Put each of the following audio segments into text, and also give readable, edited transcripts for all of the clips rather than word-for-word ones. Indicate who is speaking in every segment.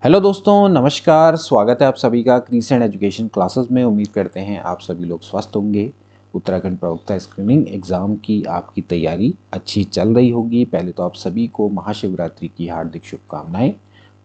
Speaker 1: Hello दोस्तों, नमस्कार। स्वागत है आप सभी का क्रिसेंट एजुकेशन क्लासेस में। उम्मीद करते हैं आप सभी लोग स्वस्थ होंगे। उत्तराखंड प्रवक्ता स्क्रीनिंग एग्ज़ाम की आपकी तैयारी अच्छी चल रही होगी। पहले तो आप सभी को महाशिवरात्रि की हार्दिक शुभकामनाएं।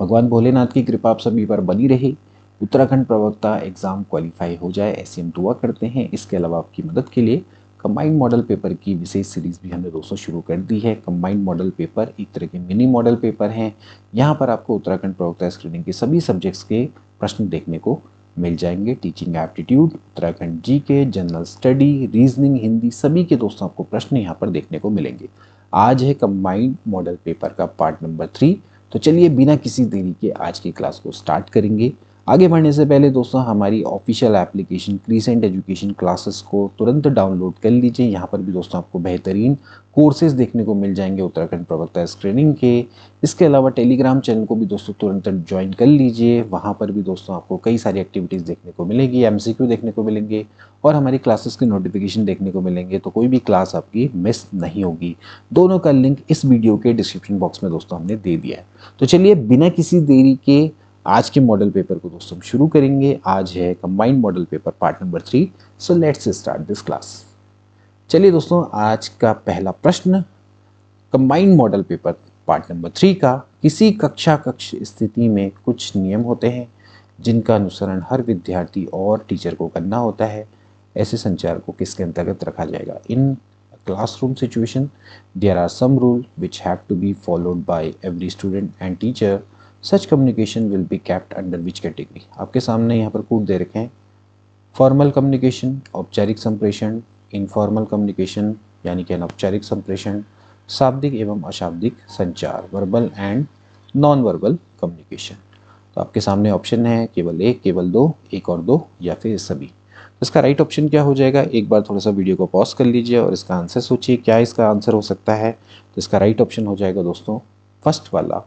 Speaker 1: भगवान भोलेनाथ की कृपा आप सभी पर बनी रहे। उत्तराखंड प्रवक्ता एग्ज़ाम क्वालिफाई हो जाए, ऐसी हम दुआ करते हैं। इसके अलावा आपकी मदद के लिए कंबाइंड मॉडल पेपर की विशेष सीरीज़ भी हमने दोस्तों शुरू कर दी है। कंबाइंड मॉडल पेपर एक तरह के मिनी मॉडल पेपर हैं। यहाँ पर आपको उत्तराखंड प्रवक्ता स्क्रीनिंग के सभी सब्जेक्ट्स के प्रश्न देखने को मिल जाएंगे। Teaching aptitude, Uttarakhand GK, general study, reasoning, Hindi, सभी के दोस्तों आपको प्रश्न यहाँ पर देखने को मिलेंगे। आज है कंबाइंड मॉडल पेपर का पार्ट नंबर 3। तो चलिए बिना किसी देरी के आज की क्लास को स्टार्ट करेंगे। आगे बढ़ने से पहले दोस्तों हमारी official application crescent education classes को तुरंत डाउनलोड कर लीजिए। यहाँ पर भी दोस्तों आपको बेहतरीन कोर्सेज देखने को मिल जाएंगे उत्तराखंड प्रवक्ता स्क्रीनिंग के। इसके अलावा टेलीग्राम चैनल को भी दोस्तों तुरंत ज्वाइन कर लीजिए। वहाँ पर भी दोस्तों आपको कई सारी एक्टिविटीज़ देखने को मिलेगी, एमसीक्यू देखने को मिलेंगे और हमारी क्लासेस की नोटिफिकेशन देखने को मिलेंगे। तो कोई भी क्लास आपकी मिस नहीं होगी। दोनों का लिंक इस वीडियो के डिस्क्रिप्शन बॉक्स में दोस्तों हमने दे दिया है। तो चलिए बिना किसी देरी के आज के मॉडल पेपर को दोस्तों हम शुरू करेंगे। आज है combined model paper part number 3। So let's start this class. चलिए दोस्तों, आज का पहला प्रश्न combined model paper part number 3 का। किसी कक्ष स्थिति में कुछ नियम होते हैं जिनका अनुसरण हर विद्यार्थी और टीचर को करना होता है। ऐसे संचार को किसके अंतर्गत रखा जाएगा? In classroom situation there are some rule which have to be followed by every student and teacher. Such communication will be kept under which category? आपके सामने यहाँ पर कोड दे रखे हैं। फॉर्मल कम्युनिकेशन, औपचारिक संप्रेषण, इनफॉर्मल कम्युनिकेशन यानी कि अनौपचारिक संप्रेषण, शाब्दिक एवं अशाब्दिक संचार, verbal and non verbal communication. तो आपके सामने ऑप्शन है केवल एक, केवल दो, एक और दो, या फिर सभी। तो इसका राइट ऑप्शन क्या हो जाएगा? एक बार थोड़ा सा वीडियो को पॉज कर लीजिए और इसका आंसर सोचिए, क्या इसका आंसर हो सकता है। तो इसका राइट ऑप्शन हो जाएगा दोस्तों फर्स्ट वाला,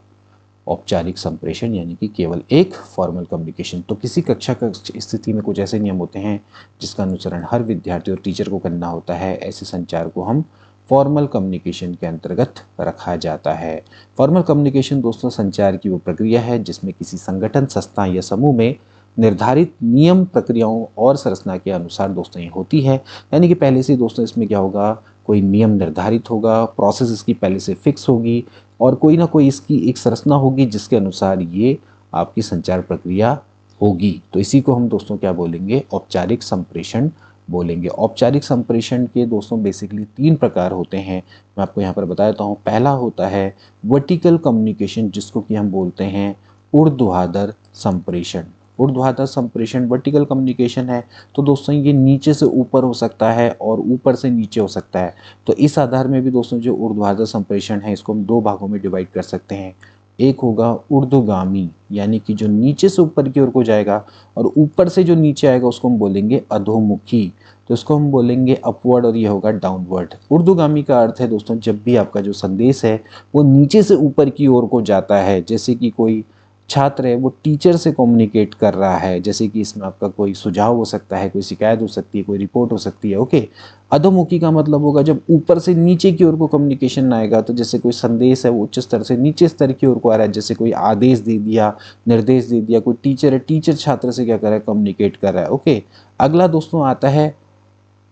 Speaker 1: औपचारिक संप्रेषण यानी कि केवल एक, फॉर्मल कम्युनिकेशन। तो किसी कक्षा स्थिति में कुछ ऐसे नियम होते हैं जिसका अनुसरण हर विद्यार्थी और टीचर को करना होता है। ऐसे संचार को हम फॉर्मल कम्युनिकेशन के अंतर्गत रखा जाता है। फॉर्मल कम्युनिकेशन दोस्तों संचार की वो प्रक्रिया है जिसमें किसी संगठन, संस्था या समूह में निर्धारित नियम, प्रक्रियाओं और संरचना के अनुसार दोस्तों ये होती है। यानी कि पहले से दोस्तों इसमें क्या होगा, कोई नियम निर्धारित होगा, प्रोसेस इसकी पहले से फिक्स होगी और कोई ना कोई इसकी एक संरचना होगी जिसके अनुसार ये आपकी संचार प्रक्रिया होगी। तो इसी को हम दोस्तों क्या बोलेंगे? औपचारिक संप्रेषण बोलेंगे। औपचारिक संप्रेषण के दोस्तों बेसिकली 3 प्रकार होते हैं। मैं आपको यहाँ पर बता देता हूँ। पहला होता है वर्टिकल कम्युनिकेशन, जिसको कि हम बोलते हैं ऊर्ध्वाधर संप्रेषण। ऊर्ध्वाधर संप्रेषण वर्टिकल कम्युनिकेशन है। तो दोस्तों ये नीचे से ऊपर हो सकता है और ऊपर से नीचे हो सकता है। तो इस आधार में भी दोस्तों जो ऊर्ध्वाधर संप्रेषण है इसको हम 2 भागों में डिवाइड कर सकते हैं। एक होगा ऊर्ध्वगामी यानी कि जो नीचे से ऊपर की ओर को जाएगा, और ऊपर से जो नीचे आएगा उसको हम बोलेंगे अधोमुखी। तो इसको हम बोलेंगे अपवर्ड और ये होगा डाउनवर्ड। ऊर्ध्वगामी का अर्थ है दोस्तों जब भी आपका जो संदेश है वो नीचे से ऊपर की ओर को जाता है। जैसे कि कोई छात्र है वो टीचर से कम्युनिकेट कर रहा है, जैसे कि इसमें आपका कोई सुझाव हो सकता है, कोई शिकायत हो सकती है, कोई रिपोर्ट हो सकती है। ओके। अधोमुखी का मतलब होगा जब ऊपर से नीचे की ओर को कम्युनिकेशन आएगा। तो जैसे कोई संदेश है वो उच्च स्तर से नीचे स्तर की ओर को आ रहा है, जैसे कोई आदेश दे दिया, निर्देश दे दिया। कोई टीचर है, टीचर छात्र से क्या कर रहा है? कम्युनिकेट कर रहा है। ओके। अगला दोस्तों आता है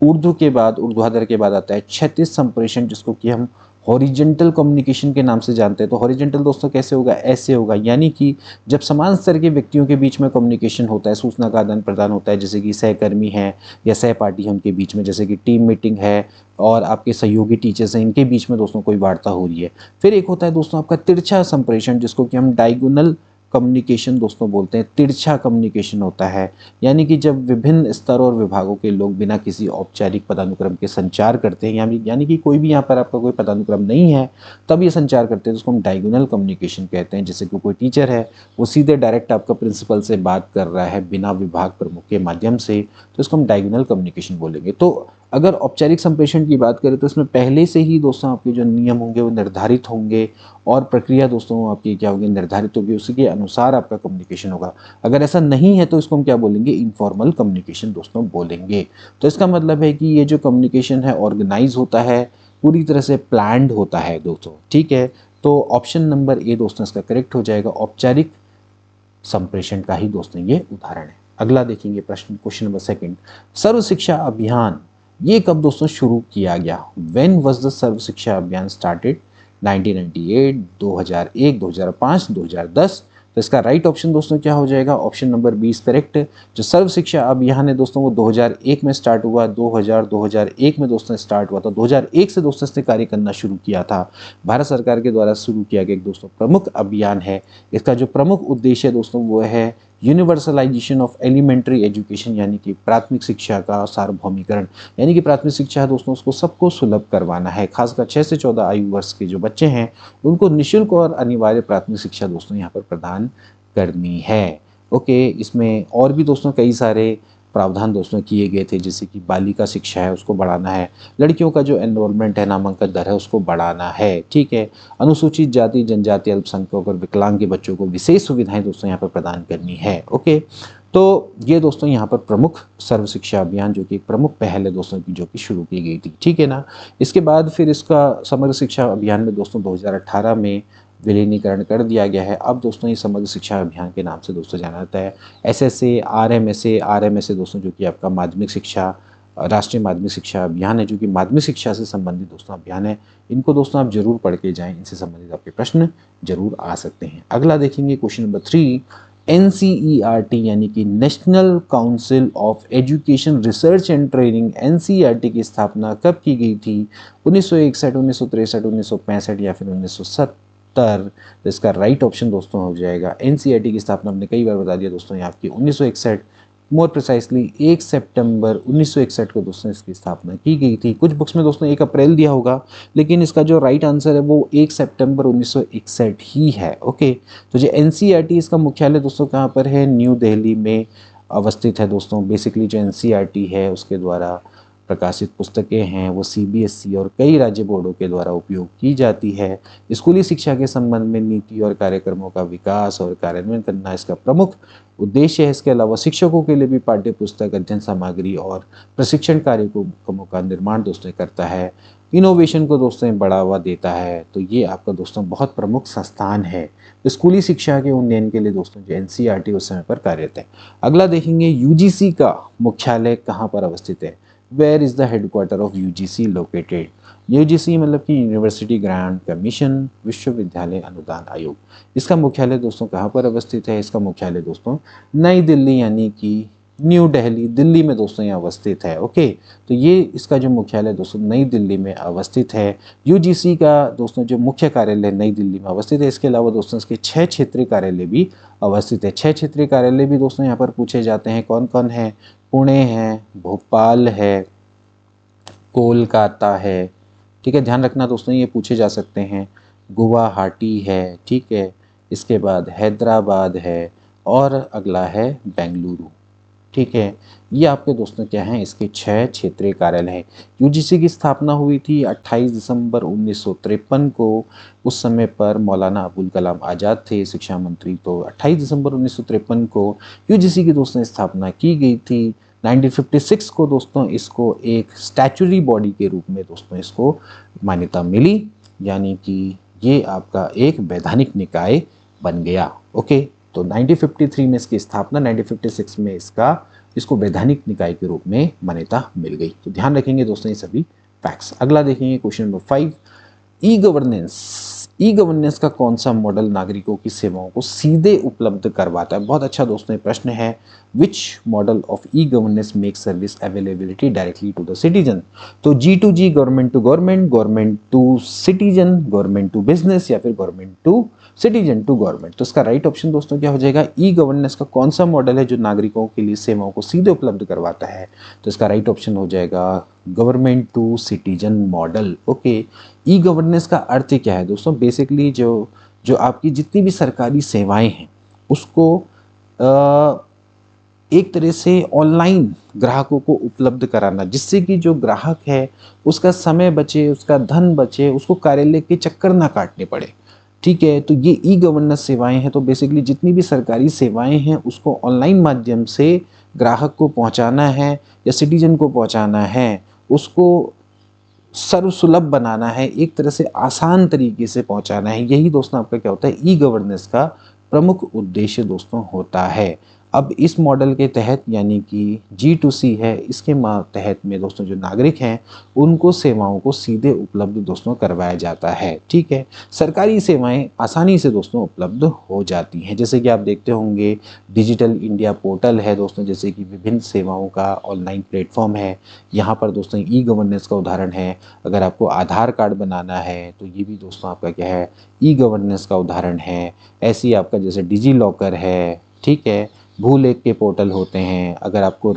Speaker 1: ऊर्ध्व के बाद, ऊर्ध्वाधर के बाद आता है क्षैतिज संप्रेषण, जिसको कि हम हॉरिजेंटल कम्युनिकेशन के नाम से जानते हैं। तो हॉरिजेंटल दोस्तों कैसे होगा? ऐसे होगा, यानी कि जब समान स्तर के व्यक्तियों के बीच में कम्युनिकेशन होता है, सूचना का आदान प्रदान होता है, जैसे कि सहकर्मी है या सहपाठी है उनके बीच में, जैसे कि टीम मीटिंग है और आपके सहयोगी टीचर्स हैं, इनके बीच में दोस्तों कोई वार्ता हो रही है। फिर एक होता है दोस्तों आपका तिरछा संप्रेषण, जिसको कि हम डायगोनल कम्युनिकेशन दोस्तों बोलते हैं। तिरछा कम्युनिकेशन होता है, यानी कि जब विभिन्न स्तर और विभागों के लोग बिना किसी औपचारिक पदानुक्रम के संचार करते हैं, यानी कि कोई भी यहाँ पर आपका कोई पदानुक्रम नहीं है तब ये संचार करते हैं, तो उसको हम डायगोनल कम्युनिकेशन कहते हैं। जैसे कि कोई टीचर है वो सीधे डायरेक्ट आपका प्रिंसिपल से बात कर रहा है बिना विभाग प्रमुख के माध्यम से, तो इसको हम डायगोनल कम्युनिकेशन बोलेंगे। तो अगर औपचारिक संप्रेषण की बात करें तो इसमें पहले से ही दोस्तों आपके जो नियम होंगे वो निर्धारित होंगे और प्रक्रिया दोस्तों आपकी क्या होगी? निर्धारित होगी, उसी के अनुसार आपका कम्युनिकेशन होगा। अगर ऐसा नहीं है तो इसको हम क्या बोलेंगे? इनफॉर्मल कम्युनिकेशन दोस्तों बोलेंगे। तो इसका मतलब है कि ये जो कम्युनिकेशन है ऑर्गेनाइज होता है, पूरी तरह से प्लान्ड होता है दोस्तों। ठीक है। तो ऑप्शन नंबर ए दोस्तों इसका करेक्ट हो जाएगा। औपचारिक संप्रेषण का ही दोस्तों ये उदाहरण है। अगला देखेंगे प्रश्न, क्वेश्चन नंबर सेकंड, सर्व शिक्षा अभियान ये कब दोस्तों शुरू किया गया? व्हेन वाज द सर्व शिक्षा अभियान स्टार्टेड? 1998, 2001, 2005, 2010। तो इसका राइट ऑप्शन दोस्तों क्या हो जाएगा? Option number 20 correct. जो सर्व शिक्षा अभियान है दोस्तों वो 2001 में स्टार्ट हुआ, 2001 में दोस्तों स्टार्ट हुआ था। 2001 से दोस्तों इसने कार्य करना शुरू किया था। भारत सरकार के द्वारा शुरू किया गया एक दोस्तों प्रमुख अभियान है। इसका जो प्रमुख उद्देश्य है दोस्तों वो है यूनिवर्सलाइजेशन ऑफ एलिमेंट्री एजुकेशन, यानी कि प्राथमिक शिक्षा का सार्वभौमिकरण। यानी कि प्राथमिक शिक्षा है दोस्तों उसको सबको सुलभ करवाना है। खासकर 6 से 14 आयु वर्ष के जो बच्चे हैं उनको निःशुल्क और अनिवार्य प्राथमिक शिक्षा दोस्तों यहाँ पर प्रदान करनी है। ओके, इसमें और भी दोस्तों कई सारे प्रावधान दोस्तों किए गए थे, जैसे कि बालिका शिक्षा है उसको बढ़ाना है, लड़कियों का जो एनरोलमेंट है नामांकन दर है उसको बढ़ाना है, ठीक है, अनुसूचित जाति जनजाति अल्पसंख्यक और विकलांग के बच्चों को विशेष सुविधाएं दोस्तों यहाँ पर प्रदान करनी है। ओके, तो ये दोस्तों यहाँ पर प्रमुख सर्व शिक्षा अभियान जो कि एक प्रमुख पहल है दोस्तों की जो कि शुरू की गई थी, ठीक है ना। इसके बाद फिर इसका समग्र शिक्षा अभियान में दोस्तों 2018 में विलीनीकरण कर दिया गया है। अब दोस्तों ये समग्र शिक्षा अभियान के नाम से दोस्तों जाना जाता है। SSA, RMSA दोस्तों जो कि आपका माध्यमिक शिक्षा, राष्ट्रीय माध्यमिक शिक्षा अभियान है जो कि माध्यमिक शिक्षा से संबंधित दोस्तों अभियान है। इनको दोस्तों आप जरूर पढ़ के जाएं, इनसे संबंधित आपके प्रश्न जरूर आ सकते हैं। अगला देखेंगे क्वेश्चन नंबर 3, NCERT यानी कि national council of education research and training, NCERT की स्थापना कब की गई थी? 1961, 1963, 1965 या फिर 1970? तो इसका राइट ऑप्शन दोस्तों हो जाएगा NCERT की स्थापना हमने कई बार बता दिया दोस्तों ये आपकी 1961, मोर प्रिसाइसली 1 सितंबर 1961 को दोस्तों इसकी स्थापना की गई थी। कुछ बुक्स में दोस्तों 1 अप्रैल दिया होगा, लेकिन इसका जो राइट आंसर है वो 1 सितंबर 1961 ही है। ओके, तो जो NCERT इसका मुख्यालय दोस्तों कहाँ पर है? न्यू दिल्ली में अवस्थित है दोस्तों। बेसिकली जो NCERT है उसके द्वारा प्रकाशित पुस्तकें हैं वो CBSE और कई राज्य बोर्डों के द्वारा उपयोग की जाती है। स्कूली शिक्षा के संबंध में नीति और कार्यक्रमों का विकास और कार्यान्वयन करना इसका प्रमुख उद्देश्य है। इसके अलावा शिक्षकों के लिए भी पाठ्य पुस्तक, अध्ययन सामग्री और प्रशिक्षण कार्यक्रमों का निर्माण दोस्तों करता है। इनोवेशन को दोस्तों बढ़ावा देता है। तो ये आपका दोस्तों बहुत प्रमुख संस्थान है स्कूली शिक्षा के उन्नयन के लिए दोस्तों जो NCERT उस समय पर कार्यरत है। अगला देखेंगे UGC का मुख्यालय कहाँ पर अवस्थित है? Where is the headquarter of UGC located? UGC मतलब कि यूनिवर्सिटी ग्रांट कमीशन, विश्वविद्यालय अनुदान आयोग। इसका मुख्यालय दोस्तों कहाँ पर अवस्थित है? इसका मुख्यालय दोस्तों नई दिल्ली यानी कि न्यू दिल्ली, दिल्ली में दोस्तों ये अवस्थित है। ओके, तो ये इसका जो मुख्यालय दोस्तों नई दिल्ली में अवस्थित है। UGC का दोस्तों जो मुख्य कार्यालय नई दिल्ली में अवस्थित है। इसके अलावा दोस्तों इसके 6 क्षेत्रीय कार्यालय भी अवस्थित है। 6 क्षेत्रीय कार्यालय भी दोस्तों यहाँ पर पूछे जाते हैं। कौन कौन है? पुणे है, भोपाल है, कोलकाता है, ठीक है, ध्यान रखना दोस्तों ये पूछे जा सकते हैं। गुवाहाटी है, ठीक है, इसके बाद हैदराबाद है और अगला है बेंगलुरु, ठीक है। ये आपके दोस्तों क्या हैं? इसके 6 क्षेत्रीय कार्यालय हैं। UGC की स्थापना हुई थी 28 दिसंबर 1953 को। उस समय पर मौलाना अबुल कलाम आज़ाद थे शिक्षा मंत्री। तो 28 दिसंबर 1953 को UGC की दोस्तों स्थापना की गई थी। 1956 को दोस्तों इसको एक स्टैच्यूटरी बॉडी के रूप में दोस्तों इसको मान्यता मिली, यानी कि ये आपका एक वैधानिक निकाय बन गया। ओके, तो 1953 में इसकी स्थापना, 1956 में इसको वैधानिक निकाय के रूप में मान्यता मिल गई। तो ध्यान रखेंगे दोस्तों ये सभी फैक्ट्स। अगला देखेंगे क्वेश्चन नंबर 5, ई गवर्नेंस का कौन सा मॉडल नागरिकों की सेवाओं को सीधे उपलब्ध करवाता है? बहुत अच्छा दोस्तों ये प्रश्न है। Which model of e governance make service availability directly to the citizen? तो G2G, government to government, government to citizen, government to business या फिर government to citizen to government. तो इसका राइट ऑप्शन दोस्तों क्या हो जाएगा? ई गवर्नेंस का कौन सा मॉडल है जो नागरिकों के लिए सेवाओं को सीधे उपलब्ध करवाता है? तो इसका राइट ऑप्शन हो जाएगा government to citizen model. Okay, e governance का अर्थ क्या है दोस्तों? बेसिकली जो आपकी जितनी भी सरकारी सेवाएं हैं उसको एक तरह से ऑनलाइन ग्राहकों को उपलब्ध कराना, जिससे कि जो ग्राहक है उसका समय बचे, उसका धन बचे, उसको कार्यालय के चक्कर ना काटने पड़े, ठीक है। तो ये ई गवर्नेंस सेवाएं हैं। तो बेसिकली जितनी भी सरकारी सेवाएं हैं उसको ऑनलाइन माध्यम से ग्राहक को पहुंचाना है या सिटीजन को पहुंचाना है, उसको सर्वसुलभ बनाना है, एक तरह से आसान तरीके से पहुंचाना है। यही दोस्तों आपका क्या होता है? ई गवर्नेंस का प्रमुख उद्देश्य दोस्तों होता है। अब इस मॉडल के तहत यानी कि G2C है, इसके तहत में दोस्तों जो नागरिक हैं उनको सेवाओं को सीधे उपलब्ध दोस्तों करवाया जाता है। ठीक है, सरकारी सेवाएं आसानी से दोस्तों उपलब्ध हो जाती हैं। जैसे कि आप देखते होंगे डिजिटल इंडिया पोर्टल है दोस्तों, जैसे कि विभिन्न सेवाओं का ऑनलाइन प्लेटफॉर्म है। यहाँ पर दोस्तों ई गवर्नेंस का उदाहरण है। अगर आपको आधार कार्ड बनाना है तो ये भी दोस्तों आपका क्या है, ई गवर्नेंस का उदाहरण है। ऐसे ही आपका जैसे डिजी लॉकर है, ठीक है, भूलेख के पोर्टल होते हैं। अगर आपको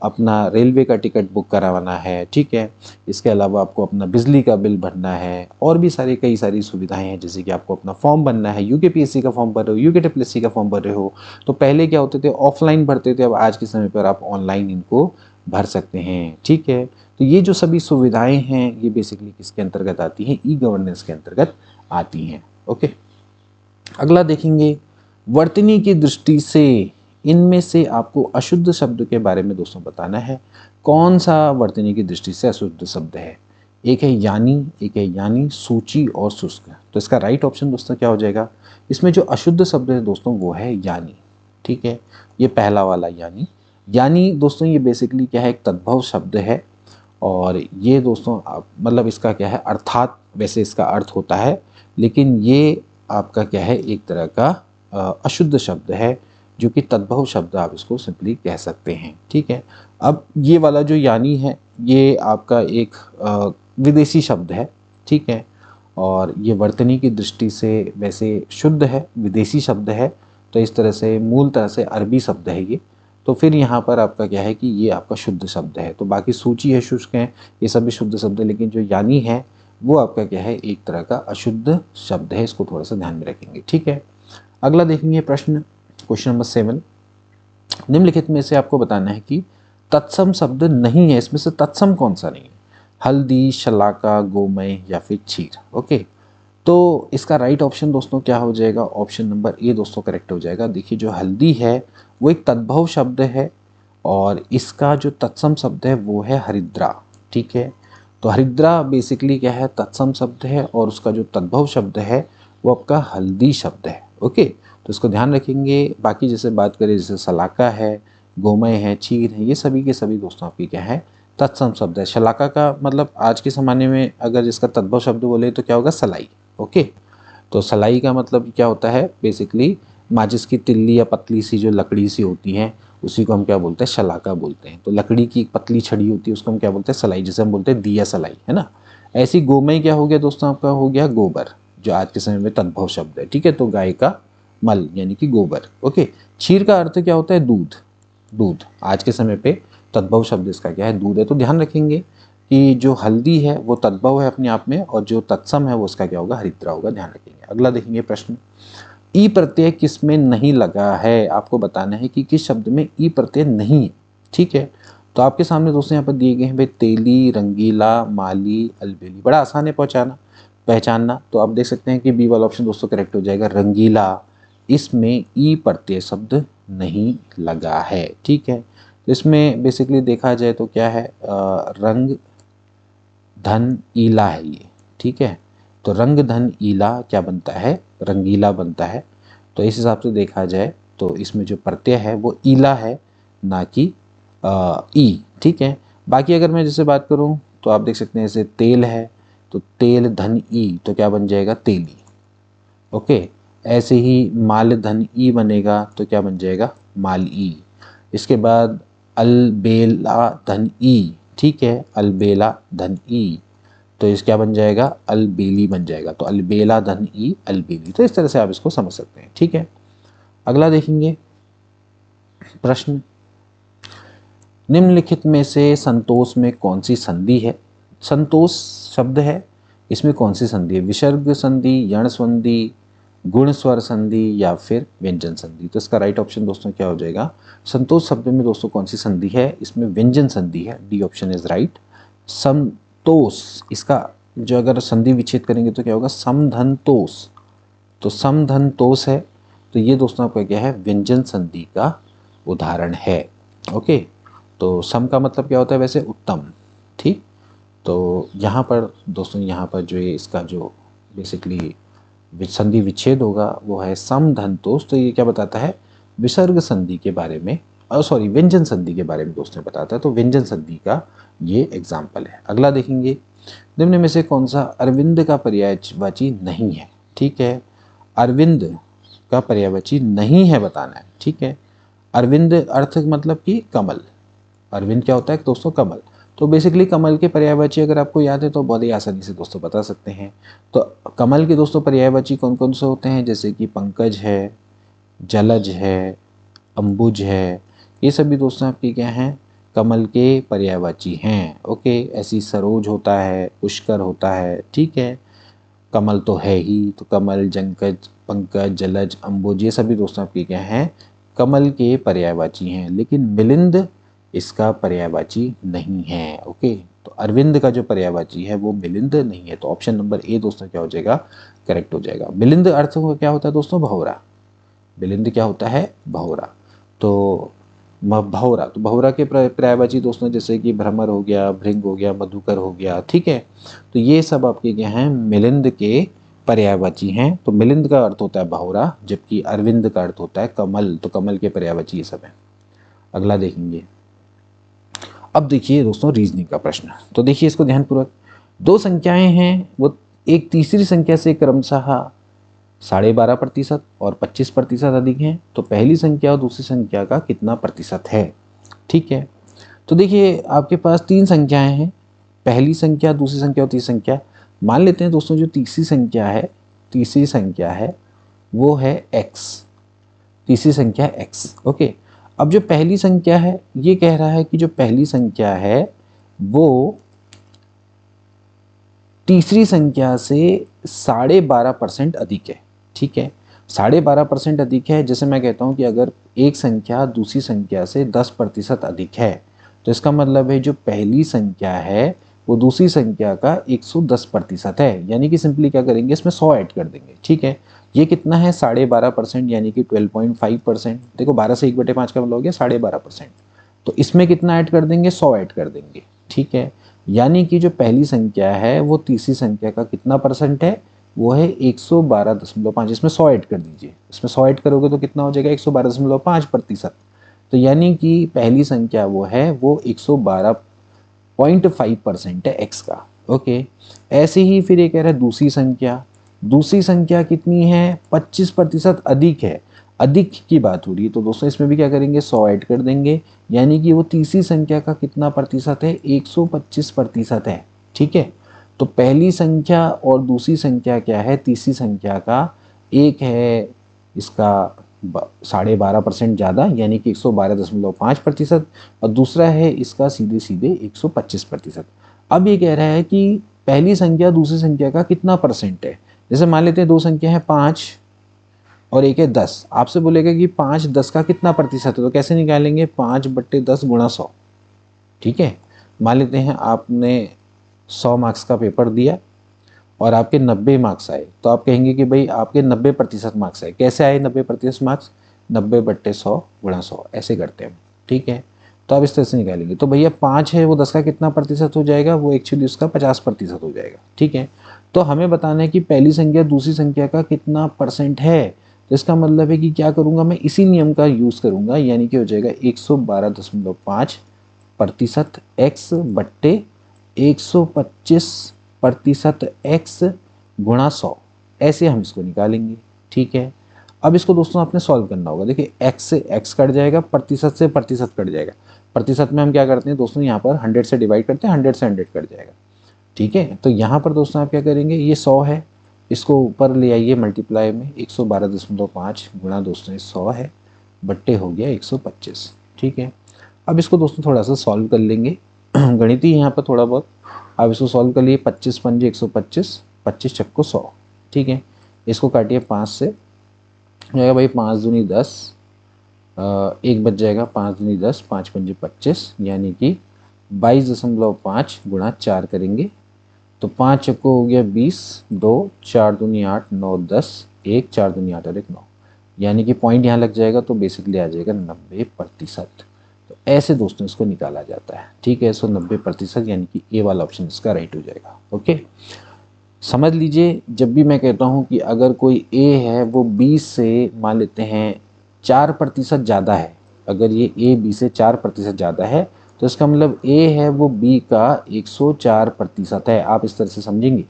Speaker 1: अपना रेलवे का टिकट बुक करवाना है, ठीक है, इसके अलावा आपको अपना बिजली का बिल भरना है और भी कई सारी सुविधाएं हैं। जैसे कि आपको अपना फॉर्म भरना है, यूकेपीएससी का फॉर्म भर रहे हो, यूकेटीपीएससी का फॉर्म भर रहे हो, तो पहले क्या होते थे ऑफलाइन भरते थे, अब आज के समय पर आप ऑनलाइन इनको भर सकते हैं। ठीक है, तो ये जो सभी सुविधाएं हैं ये बेसिकली किसके अंतर्गत आती हैं, ई गवर्नेंस के अंतर्गत आती हैं। ओके, अगला देखेंगे वर्तनी की दृष्टि से इनमें से आपको अशुद्ध शब्द के बारे में दोस्तों बताना है। कौन सा वर्तनी की दृष्टि से अशुद्ध शब्द है? एक है यानी, सूची और शुष्क। तो इसका राइट ऑप्शन दोस्तों क्या हो जाएगा? इसमें जो अशुद्ध शब्द है दोस्तों वो है यानी। ठीक है, ये पहला वाला यानी दोस्तों ये बेसिकली क्या है, एक तद्भव शब्द है और ये दोस्तों मतलब इसका क्या है, अर्थात वैसे इसका अर्थ होता है, लेकिन ये आपका क्या है, एक तरह का अशुद्ध शब्द है जो कि तद्भव शब्द आप इसको सिंपली कह सकते हैं। ठीक है, अब ये वाला जो यानी है ये आपका एक विदेशी शब्द है। ठीक है, और ये वर्तनी की दृष्टि से वैसे शुद्ध है, विदेशी शब्द है, तो इस तरह से मूल तरह से अरबी शब्द है ये। तो फिर यहाँ पर आपका क्या है कि ये आपका शुद्ध शब्द है। तो बाकी सूची है, शुष्क है, ये सभी शुद्ध शब्द है, लेकिन जो यानी है वो आपका क्या है, एक तरह का अशुद्ध शब्द है। इसको थोड़ा सा ध्यान में रखेंगे। ठीक है, अगला देखेंगे प्रश्न, क्वेश्चन नंबर 7। निम्नलिखित में से आपको बताना है कि तत्सम शब्द नहीं है, इसमें से तत्सम कौन सा नहीं है? हल्दी, शलाका, गोमय या फिर क्षीर। ओके, तो इसका राइट ऑप्शन दोस्तों क्या हो जाएगा? ऑप्शन नंबर ए दोस्तों करेक्ट हो जाएगा। देखिए जो हल्दी है वो एक तद्भव शब्द है और इसका जो तत्सम शब्द है वो है हरिद्रा। ठीक है, तो हरिद्रा बेसिकली क्या है, तत्सम शब्द है और उसका जो तद्भव शब्द है वो आपका हल्दी शब्द है। ओके, तो इसको ध्यान रखेंगे। बाकी जैसे बात करें जैसे शलाका है, गोमय है, क्षीर है, ये सभी के सभी दोस्तों आपकी क्या है, तत्सम शब्द है। शलाका का मतलब आज के ज़माने में अगर जिसका तद्भव शब्द बोले तो क्या होगा, सलाई। ओके, तो सलाई का मतलब क्या होता है, बेसिकली माचिस की तिल्ली या पतली सी जो लकड़ी सी होती है उसी को हम क्या बोलते हैं, शलाका बोलते हैं। तो लकड़ी की पतली छड़ी होती है उसको हम क्या बोलते हैं, सलाई, जिसे हम बोलते हैं दिया सलाई, है ना। ऐसी गोमय क्या हो गया दोस्तों, आपका हो गया गोबर, जो आज के समय में तद्भव शब्द है। ठीक है, तो गाय का मल यानी कि गोबर। ओके, क्षीर का अर्थ क्या होता है, दूध आज के समय पे तद्भव शब्द इसका क्या है, दूध है। तो ध्यान रखेंगे कि जो हल्दी है वो तद्भव है अपने आप में और जो तत्सम है वो उसका क्या होगा, हरिद्रा होगा। ध्यान रखेंगे। अगला देखेंगे प्रश्न, ई प्रत्यय किस में नहीं लगा है? आपको बताना है कि किस शब्द में ई प्रत्यय नहीं है। ठीक है, तो आपके सामने दोस्तों यहाँ पर दिए गए हैं भाई, तेली, रंगीला, माली, अलबेली। बड़ा आसान है पहचानना। तो आप देख सकते हैं कि बी वाला ऑप्शन दोस्तों करेक्ट हो जाएगा, रंगीला। इसमें ई प्रत्यय शब्द नहीं लगा है। ठीक है, तो इसमें बेसिकली देखा जाए तो क्या है, रंग धन ईला है ये। ठीक है, तो रंग धन ईला क्या बनता है, रंगीला बनता है। तो इस हिसाब से देखा जाए तो इसमें जो प्रत्यय है वो ईला है, ना कि ई। ठीक है, बाकी अगर मैं जैसे बात करूं तो आप देख सकते हैं जैसे तेल है तो तेल धन ई तो क्या बन जाएगा, तेली। ओके, ऐसे ही माल धन ई बनेगा तो क्या बन जाएगा, माल ई। इसके बाद अलबेला धन ई। ठीक है, अलबेला धन ई, तो इस क्या बन जाएगा, अलबेली बन जाएगा। तो अलबेला धन ई, अलबेली। तो इस तरह से आप इसको समझ सकते हैं। ठीक है, अगला देखेंगे प्रश्न, निम्नलिखित में से संतोष में कौन सी संधि है? संतोष शब्द है, इसमें कौन सी संधि है? विसर्ग संधि, यण संधि, गुण स्वर संधि या फिर व्यंजन संधि? तो इसका राइट ऑप्शन दोस्तों क्या हो जाएगा, संतोष शब्द में दोस्तों कौन सी संधि है? इसमें व्यंजन संधि है। D option is right. Santosh, इसका जो अगर संधि विच्छेद करेंगे तो क्या होगा, समधनतोष। तो समधनतोष है, तो ये दोस्तों आपका क्या है, व्यंजन संधि का उदाहरण है। ओके, तो सम का मतलब क्या होता है वैसे, उत्तम। ठीक, तो यहाँ पर दोस्तों, यहाँ पर जो ये इसका जो बेसिकली संधि विच्छेद होगा वो है सम धंतोष। तो ये क्या बताता है, विसर्ग संधि के बारे में, सॉरी व्यंजन संधि के बारे में दोस्तों बताता है। तो व्यंजन संधि का ये एग्जाम्पल है। अगला देखेंगे, निम्न में से कौन सा अरविंद का पर्यायवाची नहीं है। ठीक है, अरविंद का पर्यायवाची नहीं है बताना है। ठीक है, अरविंद अर्थ मतलब कि कमल। अरविंद क्या होता है दोस्तों, कमल। तो बेसिकली कमल के पर्यायवाची अगर आपको याद है तो बहुत ही आसानी से दोस्तों बता सकते हैं। तो कमल के दोस्तों पर्यायवाची कौन कौन से होते हैं, जैसे कि पंकज है, जलज है, अंबुज है, ये सभी दोस्तों आपके क्या हैं, कमल के पर्यायवाची हैं। ओके, ऐसी सरोज होता है, पुष्कर होता है। ठीक है, कमल तो है ही, तो कमल, जंकज, पंकज, जलज, अंबुज ये सभी दोस्तों आपके क्या हैं, कमल के पर्यायवाची हैं। लेकिन मिलिंद इसका पर्यायवाची नहीं है। ओके, तो अरविंद का जो पर्यायवाची है वो मिलिंद नहीं है। तो ऑप्शन नंबर ए दोस्तों क्या हो जाएगा, करेक्ट हो जाएगा। मिलिंद अर्थ क्या होता है दोस्तों, भौरा। मिलिंद क्या होता है, भौरा। तो भौरा, तो भौरा के पर्यायवाची दोस्तों जैसे कि भ्रमर हो गया, भृंग हो गया, मधुकर हो गया। ठीक है, तो ये सब आपके क्या हैं, मिलिंद के पर्यायवाची हैं। तो मिलिंद का अर्थ होता है भौरा, जबकि अरविंद का अर्थ होता है कमल। तो कमल के पर्यायवाची ये सब है। अगला देखेंगे, अब देखिए दोस्तों रीजनिंग का प्रश्न। तो देखिए इसको ध्यानपूर्वक, दो संख्याएं हैं, वो एक तीसरी संख्या से क्रमशः 12.5% और 25% अधिक हैं। तो पहली संख्या और दूसरी संख्या का कितना प्रतिशत है। ठीक है, तो देखिए आपके पास तीन संख्याएं हैं, पहली संख्या, दूसरी संख्या और तीसरी संख्या। मान लेते हैं दोस्तों जो तीसरी संख्या है वो है x, तीसरी संख्या x। ओके, अब जो पहली संख्या है ये कह रहा है कि जो पहली संख्या है वो तीसरी संख्या से 12.5% अधिक है। ठीक है, 12.5% अधिक है। जैसे मैं कहता हूं कि अगर एक संख्या दूसरी संख्या से 10% अधिक है, तो इसका मतलब है जो पहली संख्या है वो दूसरी संख्या का 110% है। यानी कि सिंपली क्या करेंगे, इसमें 100 ऐड कर देंगे। ठीक है, ये कितना है 12.5% यानी कि 12.5%। देखो 12 से 1/5 का मतलब हो गया 12.5%। तो इसमें कितना ऐड कर देंगे, 100 ऐड कर देंगे। ठीक है, यानी कि जो पहली संख्या है वो तीसरी संख्या का कितना परसेंट है, वो है 112.5। इसमें 100 ऐड कर दीजिए, इसमें 100 ऐड करोगे तो कितना हो जाएगा, 112.5%। तो यानी कि पहली संख्या वो है वो 112.5% है एक्स का। ओके, ऐसे ही फिर ये कह रहा है दूसरी संख्या कितनी है, 25% अधिक है। अधिक की बात हो रही है, तो दोस्तों इसमें भी क्या करेंगे, 100 ऐड कर देंगे। यानी कि वो तीसरी संख्या का कितना प्रतिशत है, 125% है। ठीक है, तो पहली संख्या और दूसरी संख्या क्या है, तीसरी संख्या का, एक है इसका 12.5% ज़्यादा यानी कि 112.5%, और दूसरा है इसका सीधे सीधे 125%। अब ये कह रहा है कि पहली संख्या दूसरी संख्या का कितना परसेंट है। जैसे मान लेते हैं दो संख्या है 5 और एक है 10। आपसे बोलेगा कि 5 10 का कितना प्रतिशत है, तो कैसे निकालेंगे, 5/10 गुणा 100। ठीक है, मान लेते हैं आपने 100 मार्क्स का पेपर दिया और आपके 90 मार्क्स आए, तो आप कहेंगे कि भाई आपके 90% मार्क्स आए। कैसे आए 90% मार्क्स, 90/100 गुणा 100 ऐसे करते हैं। ठीक है, तो आप इस तरह से निकालेंगे। तो भैया 5 है वो 10 का कितना प्रतिशत हो जाएगा, वो एक्चुअली उसका 50% हो जाएगा। ठीक है, तो हमें बताना है कि पहली संख्या दूसरी संख्या का कितना परसेंट है। तो इसका मतलब है कि क्या करूँगा, मैं इसी नियम का यूज़ करूँगा, यानी कि हो जाएगा 112.5% एक्स बट्टे 125% एक्स गुणा 100। ऐसे हम इसको निकालेंगे। ठीक है, अब इसको दोस्तों आपने सॉल्व करना होगा। देखिए एक्स से एक्स कट जाएगा, प्रतिशत से प्रतिशत कट जाएगा। प्रतिशत में हम क्या करते हैं दोस्तों, यहाँ पर 100 से डिवाइड करते हैं, 100 से 100 कट जाएगा। ठीक है, तो यहाँ पर दोस्तों आप क्या करेंगे, ये 100 है, इसको ऊपर ले आइए मल्टीप्लाई में, 112.5 गुणा दोस्तों 100 है, बट्टे हो गया 125। ठीक है, अब इसको दोस्तों थोड़ा सा सॉल्व कर लेंगे। गणित ही यहाँ पर थोड़ा बहुत, अब इसको सॉल्व कर लिए, 25 पंजे 125, 25 छक्को 100। ठीक है, इसको काटिए 5 से, हो जाएगा भाई 5 दूनी 10, एक बच जाएगा, 5 दूनी 10, 5 पंजे 25, यानी कि 22.5 गुणा 4 करेंगे तो 5 चक्को हो गया 20, 2 4 दूनी 8, 9 10, 1 4 दूनी 8 और 1 9, यानी कि पॉइंट यहाँ लग जाएगा तो बेसिकली आ जाएगा 90%। तो ऐसे दोस्तों इसको निकाला जाता है। ठीक है, सो 90% यानी कि ए वाला ऑप्शन इसका राइट हो जाएगा। ओके, समझ लीजिए जब भी मैं कहता हूँ कि अगर कोई ए है वो बी से मान लेते हैं 4% ज़्यादा है, अगर ये ए बी से 4% ज़्यादा है तो इसका मतलब ए है वो बी का 104% है। आप इस तरह से समझेंगे,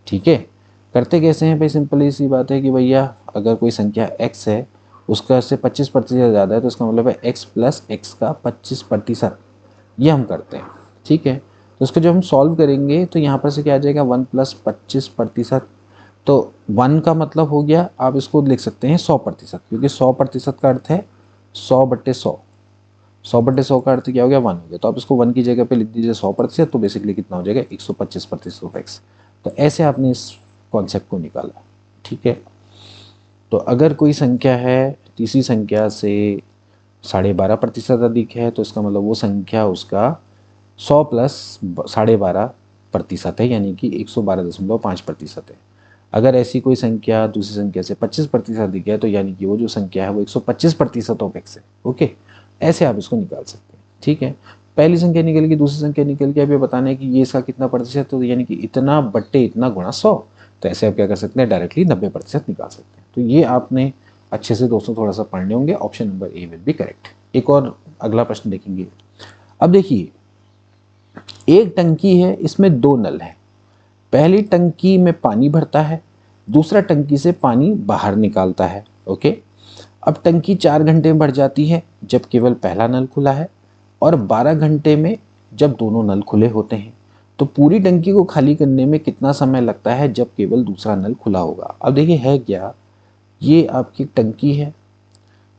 Speaker 1: ठीक है। करते कैसे हैं भाई, सिंपल सी बात है कि भैया अगर कोई संख्या x है उसका से 25% ज़्यादा है तो इसका मतलब है x प्लस एक्स का 25%, ये हम करते हैं, ठीक है। तो इसको जब हम सॉल्व करेंगे तो यहाँ पर से क्या आ जाएगा 1 प्लस 25%, तो 1 का मतलब हो गया, आप इसको लिख सकते हैं 100%, क्योंकि 100% का अर्थ है 100/100, 100/100 का अर्थ क्या हो गया 1 हो गया। तो आप इसको 1 की जगह पे लिख दीजिए 100%, तो बेसिकली कितना हो जाएगा 125% ऑफ एक्स। तो ऐसे आपने इस कॉन्सेप्ट को निकाला, ठीक है। तो अगर कोई संख्या है तीसरी संख्या से 12.5% अधिक है तो इसका मतलब वो संख्या उसका 100 प्लस 12.5% है, यानी कि 112.5% है। अगर ऐसी कोई संख्या दूसरी संख्या से 25% अधिक है तो यानी कि वो जो संख्या है वो 125% ऑफ एक्स है। ओके, ऐसे आप इसको निकाल सकते हैं, ठीक है। पहली संख्या निकल गई, दूसरी संख्या निकल गई, अब ये बताना है कि ये इसका कितना प्रतिशत, तो यानी कि इतना बट्टे इतना गुणा 100। तो ऐसे आप क्या कर सकते हैं, डायरेक्टली 90% निकाल सकते हैं। तो ये आपने अच्छे से दोस्तों थोड़ा सा पढ़ने होंगे। Option number A will be correct. एक और अगला प्रश्न देखेंगे। अब देखिए, एक टंकी है, इसमें 2 नल है। पहली टंकी में पानी भरता है, दूसरा टंकी से पानी बाहर निकालता है। ओके, अब टंकी 4 घंटे में भर जाती है जब केवल पहला नल खुला है, और 12 घंटे में जब दोनों नल खुले होते हैं। तो पूरी टंकी को खाली करने में कितना समय लगता है जब केवल दूसरा नल खुला होगा। अब देखिए है क्या, ये आपकी टंकी है,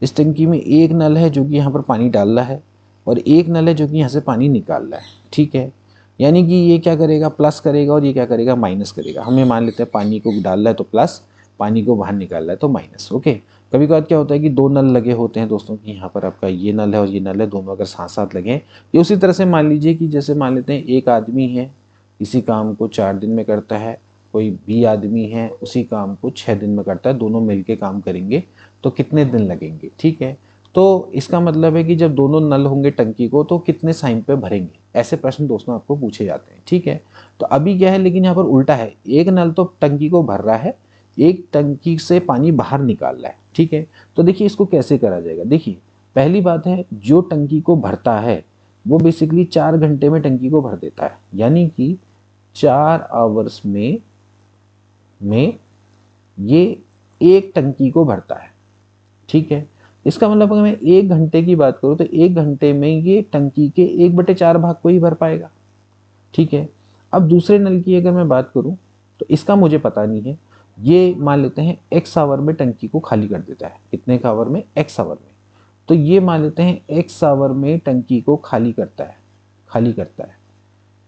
Speaker 1: इस टंकी में एक नल है जो कि यहाँ पर पानी डाल रहा है, और एक नल है जो कि यहाँ से पानी निकाल रहा है, ठीक है। यानी कि ये क्या करेगा, प्लस करेगा, और ये क्या करेगा, माइनस करेगा। हमें मान लेते हैं पानी को डाल रहा है तो प्लस, पानी को बाहर निकाल रहा है तो माइनस। ओके, कभी कभार क्या होता है कि 2 नल लगे होते हैं दोस्तों, कि यहाँ पर आपका ये नल है और ये नल है, दोनों अगर साथ साथ लगे। ये उसी तरह से मान लीजिए कि जैसे मान लेते हैं एक आदमी है, इसी काम को 4 दिन में करता है, कोई भी आदमी है उसी काम को 6 दिन में करता है, दोनों मिलके काम करेंगे तो कितने दिन लगेंगे, ठीक है। तो इसका मतलब है कि जब दोनों नल होंगे टंकी को तो कितने टाइम पे भरेंगे, ऐसे प्रश्न दोस्तों आपको पूछे जाते हैं, ठीक है। तो अभी क्या है, लेकिन यहाँ पर उल्टा है, एक नल तो टंकी को भर रहा है, एक टंकी से पानी बाहर निकाल रहा है, ठीक है। तो देखिए इसको कैसे करा जाएगा। देखिए पहली बात है, जो टंकी को भरता है वो बेसिकली 4 घंटे में टंकी को भर देता है, यानी कि 4 आवर्स में ये एक टंकी को भरता है, ठीक है। इसका मतलब अगर मैं 1 घंटे की बात करूं तो 1 घंटे में ये टंकी के 1/4 भाग को ही भर पाएगा, ठीक है। अब दूसरे नल की अगर मैं बात करूं तो इसका मुझे पता नहीं है, ये मान लेते हैं x आवर में टंकी को खाली कर देता है। कितने का आवर में, x आवर में। तो ये मान लेते हैं x आवर में टंकी को खाली करता है,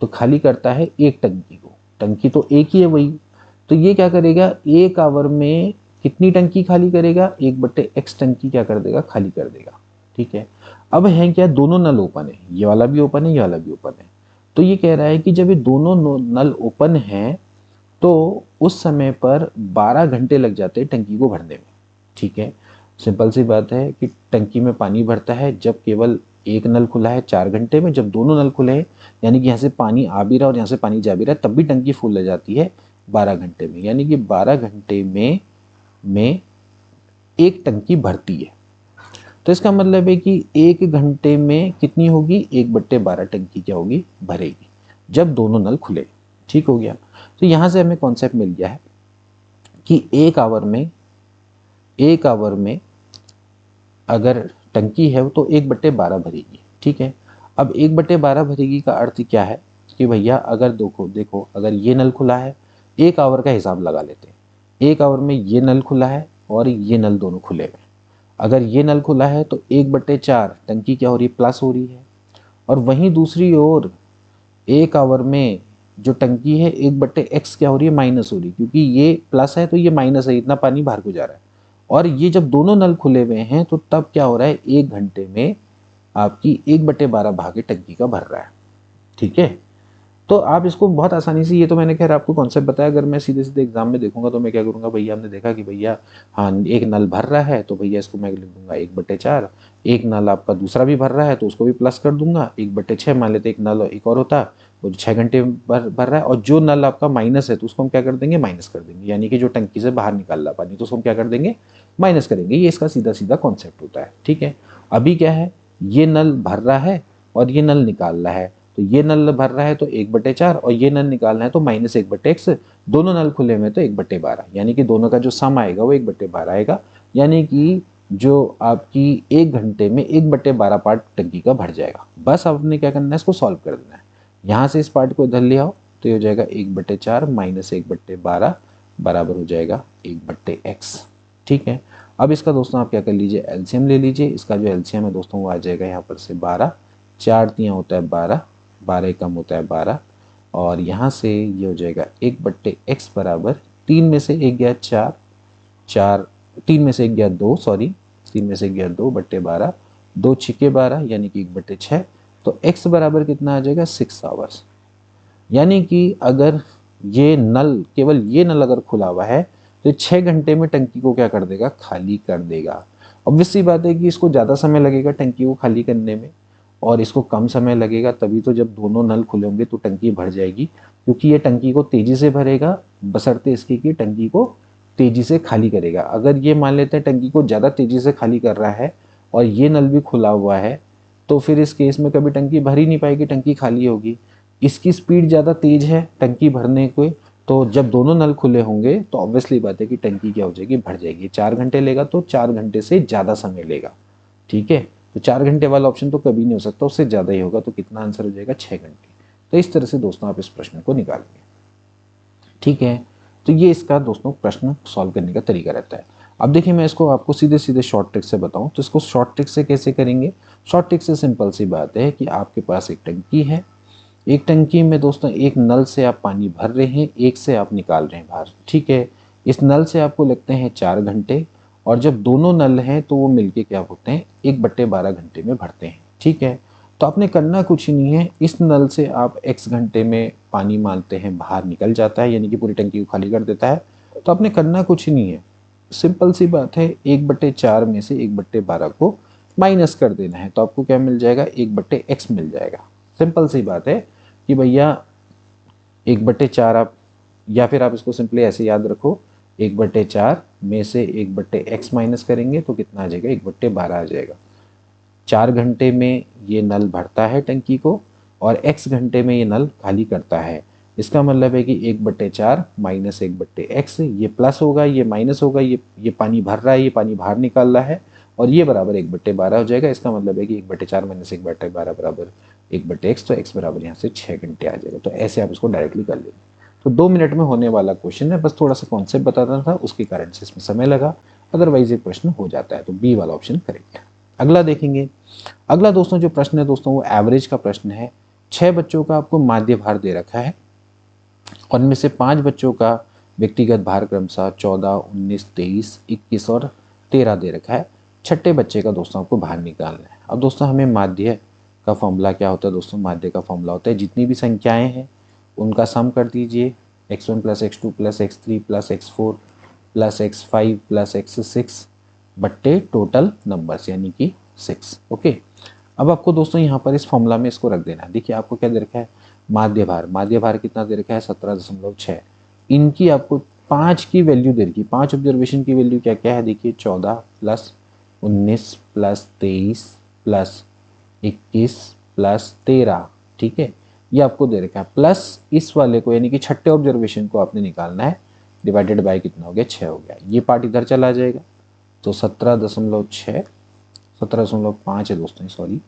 Speaker 1: तो खाली करता है एक टंकी को, टंकी तो एक ही है वही। तो ये क्या करेगा, 1 आवर में कितनी टंकी खाली करेगा, 1/x टंकी क्या कर देगा, खाली कर देगा, ठीक है। अब है क्या, दोनों नल ओपन है, ये वाला भी ओपन है, ये वाला भी ओपन है। तो ये कह रहा है कि जब ये दोनों नल ओपन हैं तो उस समय पर 12 घंटे लग जाते हैं टंकी को भरने में, ठीक है। सिंपल सी बात है कि टंकी में पानी भरता है जब केवल एक नल खुला है 4 घंटे में, जब दोनों नल खुले हैं यानी कि यहाँ से पानी आ भी रहा है और यहाँ से पानी जा भी रहा है तब भी टंकी फुल हो जाती है 12 घंटे में, यानी कि 12 घंटे में एक टंकी भरती है। तो इसका मतलब है कि 1 घंटे में कितनी होगी, 1/12 टंकी क्या होगी, भरेगी, जब दोनों नल खुले, ठीक हो गया। तो यहाँ से हमें कॉन्सेप्ट मिल गया है कि 1 आवर में अगर टंकी है तो 1/12 भरेगी, ठीक है। अब 1/12 भरेगी का अर्थ क्या है कि भैया अगर देखो अगर ये नल खुला है, 1 आवर का हिसाब लगा लेते हैं, 1 आवर में ये नल खुला है और ये नल दोनों खुले हुए। अगर ये नल खुला है तो 1/4 टंकी क्या हो रही है, प्लस हो रही है। और वहीं दूसरी ओर 1 आवर में जो टंकी है 1/x क्या हो रही है, माइनस हो रही है, क्योंकि ये प्लस है तो ये माइनस है, इतना पानी बाहर को जा रहा है। और ये जब दोनों नल खुले हुए हैं तो तब क्या हो रहा है, 1 घंटे में आपकी 1/12 भाग टंकी का भर रहा है, ठीक है। तो आप इसको बहुत आसानी से, ये तो मैंने खैर आपको कॉन्सेप्ट बताया, अगर मैं सीधे सीधे एग्जाम में देखूंगा तो मैं क्या करूंगा, भैया हमने देखा कि भैया हाँ एक नल भर रहा है तो भैया इसको मैं लिख दूंगा 1/4, एक नल आपका दूसरा भी भर रहा है तो उसको भी प्लस कर दूंगा, 1/6 मान लेते एक नल एक और होता है वो 6 घंटे भर रहा है, और जो नल आपका माइनस है तो उसको हम क्या कर देंगे, माइनस कर देंगे, यानी कि जो टंकी से बाहर निकाल रहा पानी तो उसको हम क्या कर देंगे, माइनस करेंगे। ये इसका सीधा सीधा कॉन्सेप्ट होता है। ठीक है, अभी क्या है, ये नल भर रहा है और ये नल निकाल रहा है, तो ये नल भर रहा है तो 1/4 और ये नल निकालना है तो -1/x, दोनों नल खुले हुए तो 1/12, यानी कि दोनों का जो सम आएगा वो 1/12 आएगा, यानी कि जो आपकी 1 घंटे में 1/12 पार्ट टंकी का भर जाएगा। बस आपने क्या करना है, इसको सॉल्व कर देना है। यहाँ से इस पार्ट को इधर ले आओ तो ये हो जाएगा 1/4 -1/12 बराबर हो जाएगा 1/x। ठीक है, अब इसका दोस्तों आप क्या कर लीजिए, एलसीएम ले लीजिए। इसका जो एलसीएम है दोस्तों वो आ जाएगा यहाँ पर से 12, 4 तियाँ होता है 12, 12 कम होता है 12, और यहाँ से ये हो जाएगा 1/x बराबर 3 में से 1 गया 4, 4 3 में से 1 गया 2, सॉरी 3 में से 1 गया 2/12, 2 छिके 12 यानी कि 1/6, तो x बराबर कितना आ जाएगा 6 आवर्स। यानी कि अगर ये नल, केवल ये नल अगर खुला हुआ है तो 6 घंटे में टंकी को क्या कर देगा, खाली कर देगा। ऑब्वियस सी बात है कि इसको ज़्यादा समय लगेगा टंकी को खाली करने में और इसको कम समय लगेगा, तभी तो जब दोनों नल खुले होंगे तो टंकी भर जाएगी, क्योंकि ये टंकी को तेजी से भरेगा बशर्ते इसकी कि टंकी को तेजी से खाली करेगा। अगर ये मान लेते हैं टंकी को ज़्यादा तेजी से खाली कर रहा है और ये नल भी खुला हुआ है तो फिर इस केस में कभी टंकी भर ही नहीं पाएगी, टंकी खाली होगी। इसकी स्पीड ज़्यादा तेज है टंकी भरने को, तो जब दोनों नल खुले होंगे तो ऑब्वियसली बात है कि टंकी क्या हो जाएगी, भर जाएगी। 4 घंटे लेगा तो 4 घंटे से ज़्यादा समय लेगा। ठीक है, तो 4 घंटे वाला ऑप्शन तो कभी नहीं हो सकता, उससे ज़्यादा ही होगा, तो कितना आंसर हो जाएगा 6 घंटे। तो इस तरह से दोस्तों आप इस प्रश्न को निकालेंगे। ठीक है, तो ये इसका दोस्तों प्रश्न सॉल्व करने का तरीका रहता है। अब देखिए मैं इसको आपको सीधे सीधे शॉर्ट ट्रिक से बताऊं तो इसको शॉर्ट ट्रिक से कैसे करेंगे। शॉर्ट ट्रिक से सिंपल सी बात है कि आपके पास एक टंकी है, एक टंकी में दोस्तों एक नल से आप पानी भर रहे हैं, एक से आप निकाल रहे हैं बाहर। ठीक है, इस नल से आपको लगते हैं 4 घंटे, और जब दोनों नल हैं तो वो मिलके क्या होते हैं, 1/12 घंटे में भरते हैं। ठीक है, तो आपने करना कुछ ही नहीं है, इस नल से आप x घंटे में पानी मानते हैं बाहर निकल जाता है, यानी कि पूरी टंकी को खाली कर देता है। तो आपने करना कुछ ही नहीं है, सिंपल सी बात है, 1/4 में से 1/12 को माइनस कर देना है, तो आपको क्या मिल जाएगा, 1/x मिल जाएगा। सिंपल सी बात है कि भैया 1/4 आप, या फिर आप इसको सिंपली ऐसे याद रखो, 1/4 में से 1/x माइनस करेंगे तो कितना आ जाएगा, 1/12 आ जाएगा। 4 घंटे में ये नल भरता है टंकी को और x घंटे में ये नल खाली करता है। इसका मतलब है कि 1/4 माइनस 1/x, ये प्लस होगा ये माइनस होगा, ये पानी भर रहा है ये पानी बाहर निकाल रहा है, और ये बराबर 1/12 हो जाएगा। इसका मतलब है कि 1/4 माइनस 1/12 बराबर 1/x, तो x बराबर यहाँ से 6 घंटे आ जाएगा। तो ऐसे आप इसको डायरेक्टली कर लेंगे। तो 2 मिनट में होने वाला क्वेश्चन है, बस थोड़ा सा कॉन्सेप्ट बताना था, उसके कारण से इसमें समय लगा, अदरवाइज ये प्रश्न हो जाता है। तो बी वाला ऑप्शन करेक्ट है। अगला देखेंगे। अगला दोस्तों जो प्रश्न है दोस्तों वो एवरेज का प्रश्न है। 6 बच्चों का आपको माध्य भार दे रखा है और इनमें से 5 बच्चों का व्यक्तिगत भार क्रमशः 14, 19, 23, 21 और 13 दे रखा है। छठे बच्चे का दोस्तों आपको भार निकालना है। अब दोस्तों हमें माध्य का फॉर्मूला क्या होता है दोस्तों, माध्य का फॉर्मूला होता है जितनी भी संख्याएं हैं उनका सम कर दीजिए, x1 + x2 + x3 + x4 + x5 + x6 बट्टे टोटल नंबर्स यानी कि 6। ओके, अब आपको दोस्तों यहाँ पर इस फॉर्मूला में इसको रख देना है। देखिए आपको क्या दे रखा है, माध्य भार कितना दे रखा है, 17.6। इनकी आपको 5 की वैल्यू दे रखी, 5 ऑब्जर्वेशन की वैल्यू क्या क्या है, देखिए 14 + 19 + 23 + 21 + 13। ठीक है, ये आपको दे रखा है, प्लस इस वाले को यानी कि छठे ऑब्जर्वेशन को आपने निकालना है, डिवाइडेड बाय कितना हो गया, 6 हो गया। ये पार्ट इधर चला जाएगा तो 17.6, 17.5 है दोस्तों, सॉरी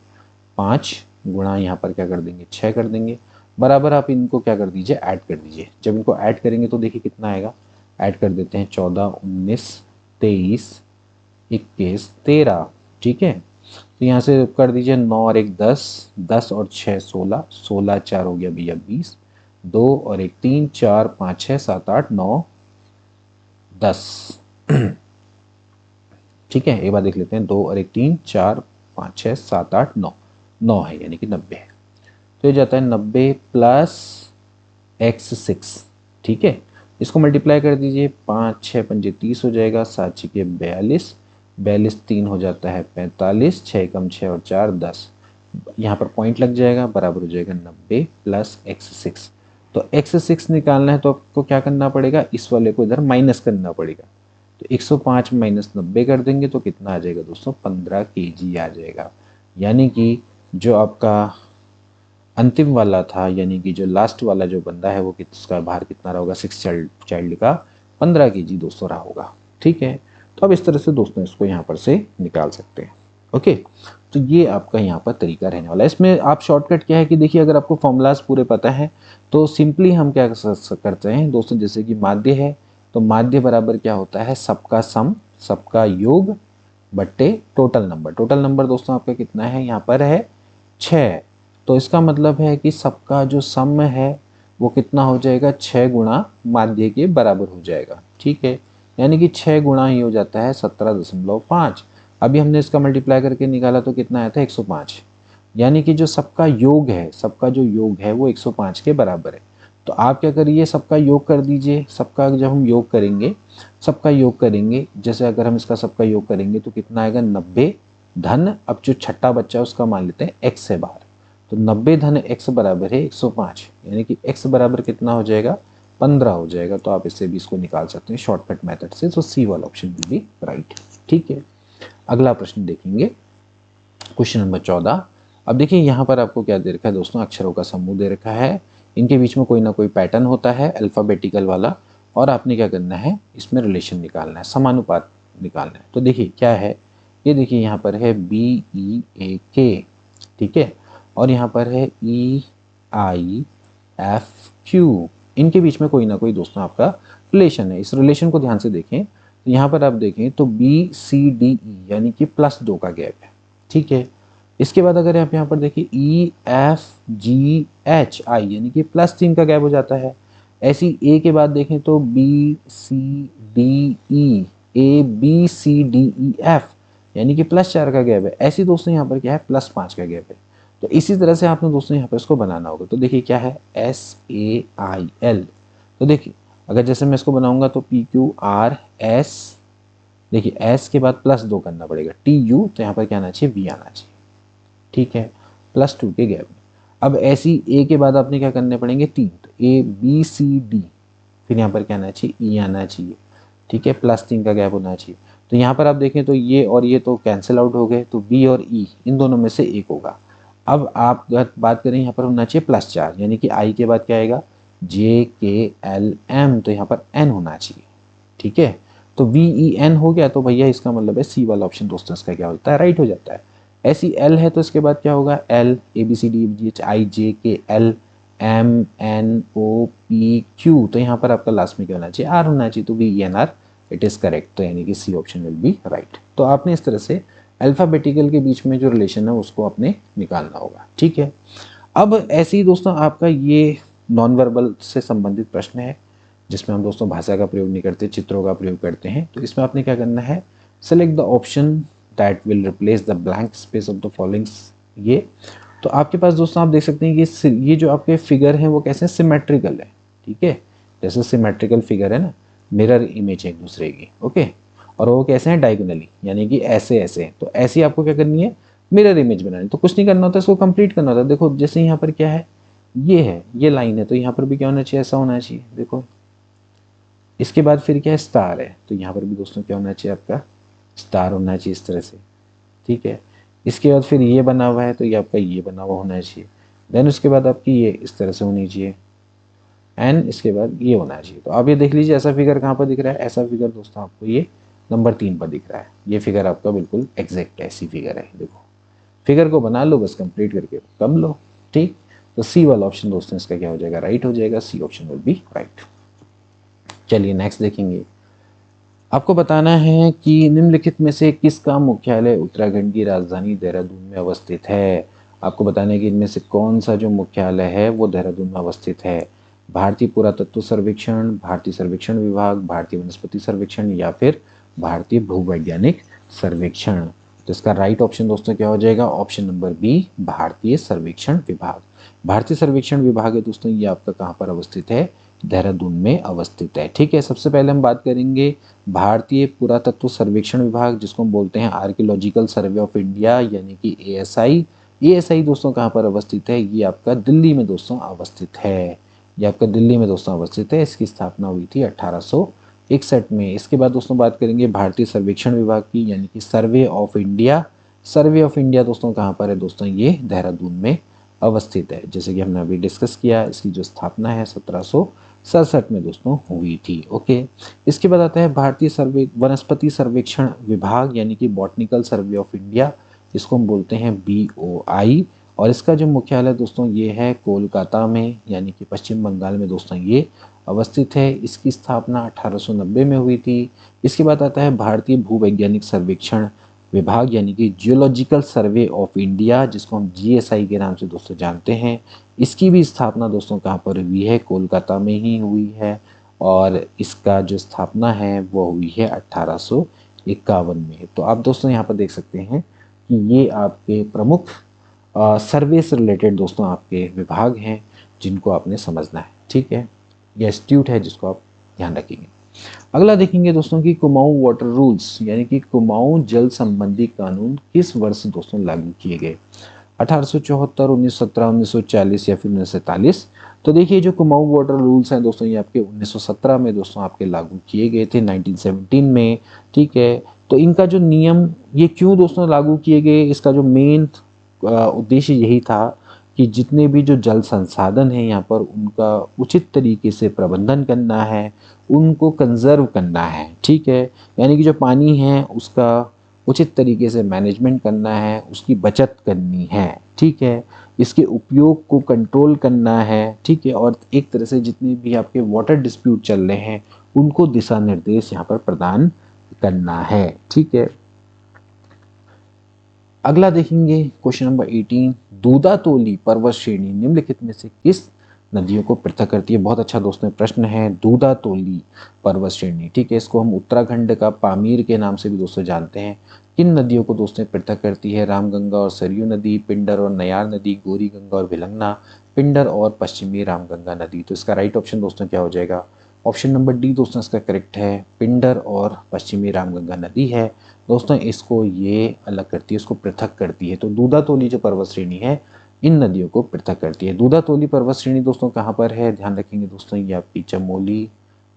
Speaker 1: 5 गुणा यहाँ पर क्या कर देंगे, 6 कर देंगे, बराबर आप इनको क्या कर दीजिए, ऐड कर दीजिए। जब इनको ऐड करेंगे तो देखिए कितना आएगा, ऐड कर देते हैं 14, 19, 23, 21, 13। ठीक है, तो यहाँ से कर दीजिए 9 और 1 10, 10 और 6 16, 16 4 हो गया भैया 20, 2 और 1 3, 4 5 6 7 8 9 10। ठीक है, एक बार देख लेते हैं, 2 और 1 3 4 5 6 7 8 9, 9 है यानी कि 90 है। तो ये जाता है 90 + x6। ठीक है, इसको मल्टीप्लाई कर दीजिए, 5 6 पंजे 30 हो जाएगा, 7 6 42, 42 3 हो जाता है 45, 6 कम 6 और 4 10, यहाँ पर पॉइंट लग जाएगा, बराबर हो जाएगा 90 प्लस x6। तो x6 निकालना है तो आपको क्या करना पड़ेगा, इस वाले को इधर माइनस करना पड़ेगा। तो 105 माइनस 90 कर देंगे तो कितना आ जाएगा दोस्तों, 15 kg आ जाएगा। यानी कि जो आपका अंतिम वाला था, यानी कि जो लास्ट वाला जो बंदा है वो किसका भार कितना रहा होगा, 6 चाइल्ड का 15 kg दोस्तों रहा होगा। ठीक है, तो अब इस तरह से दोस्तों इसको यहाँ पर से निकाल सकते हैं। ओके, तो ये आपका यहाँ पर तरीका रहने वाला है। इसमें आप शॉर्टकट क्या है कि देखिए, अगर आपको फॉर्मूलाज पूरे पता है तो सिंपली हम क्या करते हैं दोस्तों, जैसे कि माध्य है तो माध्य बराबर क्या होता है, सबका सम, सबका योग बट्टे टोटल नंबर। टोटल नंबर दोस्तों आपका कितना है, यहाँ पर है 6। तो इसका मतलब है कि सबका जो सम है वो कितना हो जाएगा, 6 गुणा माध्य के बराबर हो जाएगा। ठीक है, यानी कि 6 गुणा ही हो जाता है 17.5। अभी हमने इसका मल्टीप्लाई करके निकाला तो कितना आया था, 105। यानी कि जो सबका योग है, सबका जो योग है वो 105 के बराबर है। तो आप क्या करिए, सबका योग कर दीजिए। सबका जब हम योग करेंगे, सबका योग करेंगे, जैसे अगर हम इसका सबका योग करेंगे तो कितना आएगा, 90 धन, अब जो छठा बच्चा है उसका मान लेते हैं x है बाहर, तो 90 धन x बराबर है 105, यानी कि x बराबर कितना हो जाएगा, 15 हो जाएगा। तो आप इससे भी इसको निकाल सकते हैं शॉर्टकट मेथड से। तो सी वाला ऑप्शन विल बी राइट। ठीक है, अगला प्रश्न देखेंगे, क्वेश्चन नंबर 14। अब देखिए यहाँ पर आपको क्या दे रखा है दोस्तों, अक्षरों का समूह दे रखा है, इनके बीच में कोई ना कोई पैटर्न होता है अल्फाबेटिकल वाला, और आपने क्या करना है, इसमें रिलेशन निकालना है, समानुपात निकालना है। तो देखिए क्या है, ये देखिए यहाँ पर है BEAK, ठीक है, और यहाँ पर है EIFQ, इनके बीच में कोई ना कोई दोस्तों आपका रिलेशन है। इस रिलेशन को ध्यान से देखें तो यहाँ पर आप देखें तो BCDE यानी कि +2 का गैप है। ठीक है, इसके बाद अगर आप यहाँ पर देखिए EFGHI यानी कि +3 का गैप हो जाता है। ऐसी ए के बाद देखें तो BCDE, ABCDEF यानी कि +4 का गैप है। ऐसी दोस्तों यहाँ पर क्या है, +5 का गैप है। तो इसी तरह से आपने दोस्तों यहाँ पर इसको बनाना होगा। तो देखिए क्या है, SAIL, तो देखिए अगर जैसे मैं इसको बनाऊंगा तो PQRS, देखिए S के बाद +2 करना पड़ेगा, TU, तो यहाँ पर क्या आना चाहिए, B आना चाहिए। ठीक है, +2 के गैप में। अब ऐसी ए के बाद आपने क्या करने पड़ेंगे, 3, तो ABCD, फिर यहाँ पर क्या आना चाहिए, E आना चाहिए। ठीक है, +3 का गैप होना चाहिए। तो यहाँ पर आप देखें तो ये और ये तो कैंसिल आउट हो गए, तो B और E इन दोनों में से एक होगा। अब आप बात करें यहाँ पर होना चाहिए +4, यानी कि I के बाद क्या आएगा, JKLM, तो यहाँ पर N होना चाहिए। ठीक है, तो VEN हो गया, तो भैया इसका मतलब है सी वाला ऑप्शन दोस्तों इसका क्या होता है, राइट हो जाता है। ऐसी L है तो इसके बाद क्या होगा, L ABCDEFGHIJKLMNOPQ, तो यहाँ पर आपका लास्ट में क्या होना चाहिए, R होना चाहिए, तो VENR, इट इज करेक्ट। तो यानी कि C option will be right. तो आपने इस तरह से अल्फाबेटिकल के बीच में जो रिलेशन है उसको आपने निकालना होगा। ठीक है, अब ऐसे ही दोस्तों आपका ये नॉन वर्बल से संबंधित प्रश्न है जिसमें हम दोस्तों भाषा का प्रयोग नहीं करते, चित्रों का प्रयोग करते हैं। तो इसमें आपने क्या करना है, select the option that will replace the blank space of the following. ये तो आपके पास दोस्तों आप देख सकते हैं कि ये जो आपके फिगर हैं वो कैसे सिमेट्रिकल है। ठीक है, जैसे सिमेट्रिकल फिगर है ना, मिरर इमेज है एक दूसरे की। ओके, और वो कैसे हैं, डायगोनली, यानी कि ऐसे ऐसे। तो ऐसी आपको क्या करनी है, मिरर इमेज बनानी। तो कुछ नहीं करना होता, इसको कंप्लीट करना होता है। देखो जैसे यहाँ पर क्या है, ये है, ये लाइन है, तो यहाँ पर भी क्या होना चाहिए, ऐसा होना चाहिए। देखो इसके बाद फिर क्या है, स्टार है, तो यहाँ पर भी दोस्तों क्या होना चाहिए, आपका स्टार होना चाहिए इस तरह से। ठीक है, इसके बाद फिर ये बना हुआ है, तो ये आपका ये बना हुआ होना चाहिए। देन उसके बाद आपकी ये इस तरह से होनी चाहिए, एंड इसके बाद ये होना चाहिए। तो आप ये देख लीजिए ऐसा फिगर कहाँ पर दिख रहा है, ऐसा फिगर दोस्तों आपको ये नंबर 3 पर दिख रहा है। ये फिगर आपका बिल्कुल एग्जैक्ट ऐसी फिगर है। देखो फिगर को बना लो, बस कंप्लीट करके कम लो। ठीक, तो सी वाला ऑप्शन दोस्तों इसका क्या हो जाएगा, राइट हो जाएगा। C option will be right. चलिए नेक्स्ट देखेंगे, आपको बताना है कि निम्नलिखित में से किसका मुख्यालय उत्तराखंड की राजधानी देहरादून में अवस्थित है। आपको बताना है कि इनमें से कौन सा जो मुख्यालय है वो देहरादून में अवस्थित है। भारतीय पुरातत्व सर्वेक्षण, भारतीय सर्वेक्षण विभाग, भारतीय वनस्पति सर्वेक्षण, या फिर भारतीय भूवैज्ञानिक सर्वेक्षण। तो इसका राइट ऑप्शन दोस्तों क्या हो जाएगा, ऑप्शन नंबर बी, भारतीय सर्वेक्षण विभाग। भारतीय सर्वेक्षण विभाग है दोस्तों, ये आपका कहाँ पर अवस्थित है, देहरादून में अवस्थित है। ठीक है, सबसे पहले हम बात करेंगे भारतीय पुरातत्व सर्वेक्षण विभाग, जिसको हम बोलते हैं आर्कियोलॉजिकल सर्वे ऑफ इंडिया यानी कि एएसआई। एएसआई दोस्तों कहाँ पर अवस्थित है? ये आपका दिल्ली में दोस्तों अवस्थित है। ये आपका दिल्ली में दोस्तों अवस्थित है। इसकी स्थापना हुई थी 1861 में। इसके बाद दोस्तों बात करेंगे भारतीय सर्वेक्षण विभाग की यानी कि survey of India. Survey of India दोस्तों कहाँ पर है? दोस्तों ये देहरादून में अवस्थित है। जैसे कि हमने अभी डिस्कस किया, इसकी जो स्थापना है 1767 में दोस्तों हुई थी। ओके, इसके बाद आता है भारतीय सर्वे वनस्पति सर्वेक्षण विभाग यानी कि बॉटनिकल सर्वे ऑफ इंडिया, इसको हम बोलते हैं BOI। और इसका जो मुख्यालय दोस्तों ये है कोलकाता में यानी कि पश्चिम बंगाल में दोस्तों ये अवस्थित है। इसकी स्थापना 1890 में हुई थी। इसके बाद आता है भारतीय भूवैज्ञानिक सर्वेक्षण विभाग यानी कि जियोलॉजिकल सर्वे ऑफ इंडिया, जिसको हम GSI के नाम से दोस्तों जानते हैं। इसकी भी स्थापना दोस्तों कहाँ पर हुई है? कोलकाता में ही हुई है। और इसका जो स्थापना है वो हुई है 1851 में। तो आप दोस्तों यहाँ पर देख सकते हैं कि ये आपके प्रमुख सर्वे से रिलेटेड दोस्तों आपके विभाग हैं जिनको आपने समझना है। ठीक है, यह इंस्टीट्यूट है जिसको आप ध्यान रखेंगे। अगला देखेंगे दोस्तों कि कुमाऊं वाटर रूल्स यानी कि कुमाऊं जल संबंधी कानून किस वर्ष दोस्तों लागू किए गए? 1874, 1917, 1940 या फिर 1943? तो देखिए जो कुमाऊं वाटर रूल्स हैं दोस्तों ये आपके 1917 में दोस्तों आपके लागू किए गए थे, 1917 में। ठीक है, तो इनका जो नियम ये क्यों दोस्तों लागू किए गए, इसका जो मेन उद्देश्य यही था कि जितने भी जो जल संसाधन है यहाँ पर उनका उचित तरीके से प्रबंधन करना है, उनको कंजर्व करना है। ठीक है, यानी कि जो पानी है उसका उचित तरीके से मैनेजमेंट करना है, उसकी बचत करनी है। ठीक है, इसके उपयोग को कंट्रोल करना है। ठीक है, और एक तरह से जितने भी आपके वाटर डिस्प्यूट चल रहे हैं उनको दिशा निर्देश यहाँ पर प्रदान करना है। ठीक है, अगला देखेंगे क्वेश्चन नंबर 18, दूधातोली पर्वत श्रेणी निम्नलिखित में से किस नदियों को पृथक करती है? बहुत अच्छा दोस्तों प्रश्न है, दूधातोली पर्वत श्रेणी। ठीक है, इसको हम उत्तराखंड का पामीर के नाम से भी दोस्तों जानते हैं। किन नदियों को दोस्तों पृथक करती है? रामगंगा और सरयू नदी, पिंडर और नयार नदी, गौरी गंगा और भिलंगना, पिंडर और पश्चिमी रामगंगा नदी। तो इसका राइट ऑप्शन दोस्तों क्या हो जाएगा? ऑप्शन नंबर डी दोस्तों इसका करेक्ट है, पिंडर और पश्चिमी रामगंगा नदी है दोस्तों। इसको ये अलग करती है, इसको पृथक करती है। तो दूधातोली जो पर्वत श्रेणी है इन नदियों को पृथक करती है। दूधातोली पर्वत श्रेणी दोस्तों कहाँ पर है? ध्यान रखेंगे दोस्तों, ये आपकी चमोली,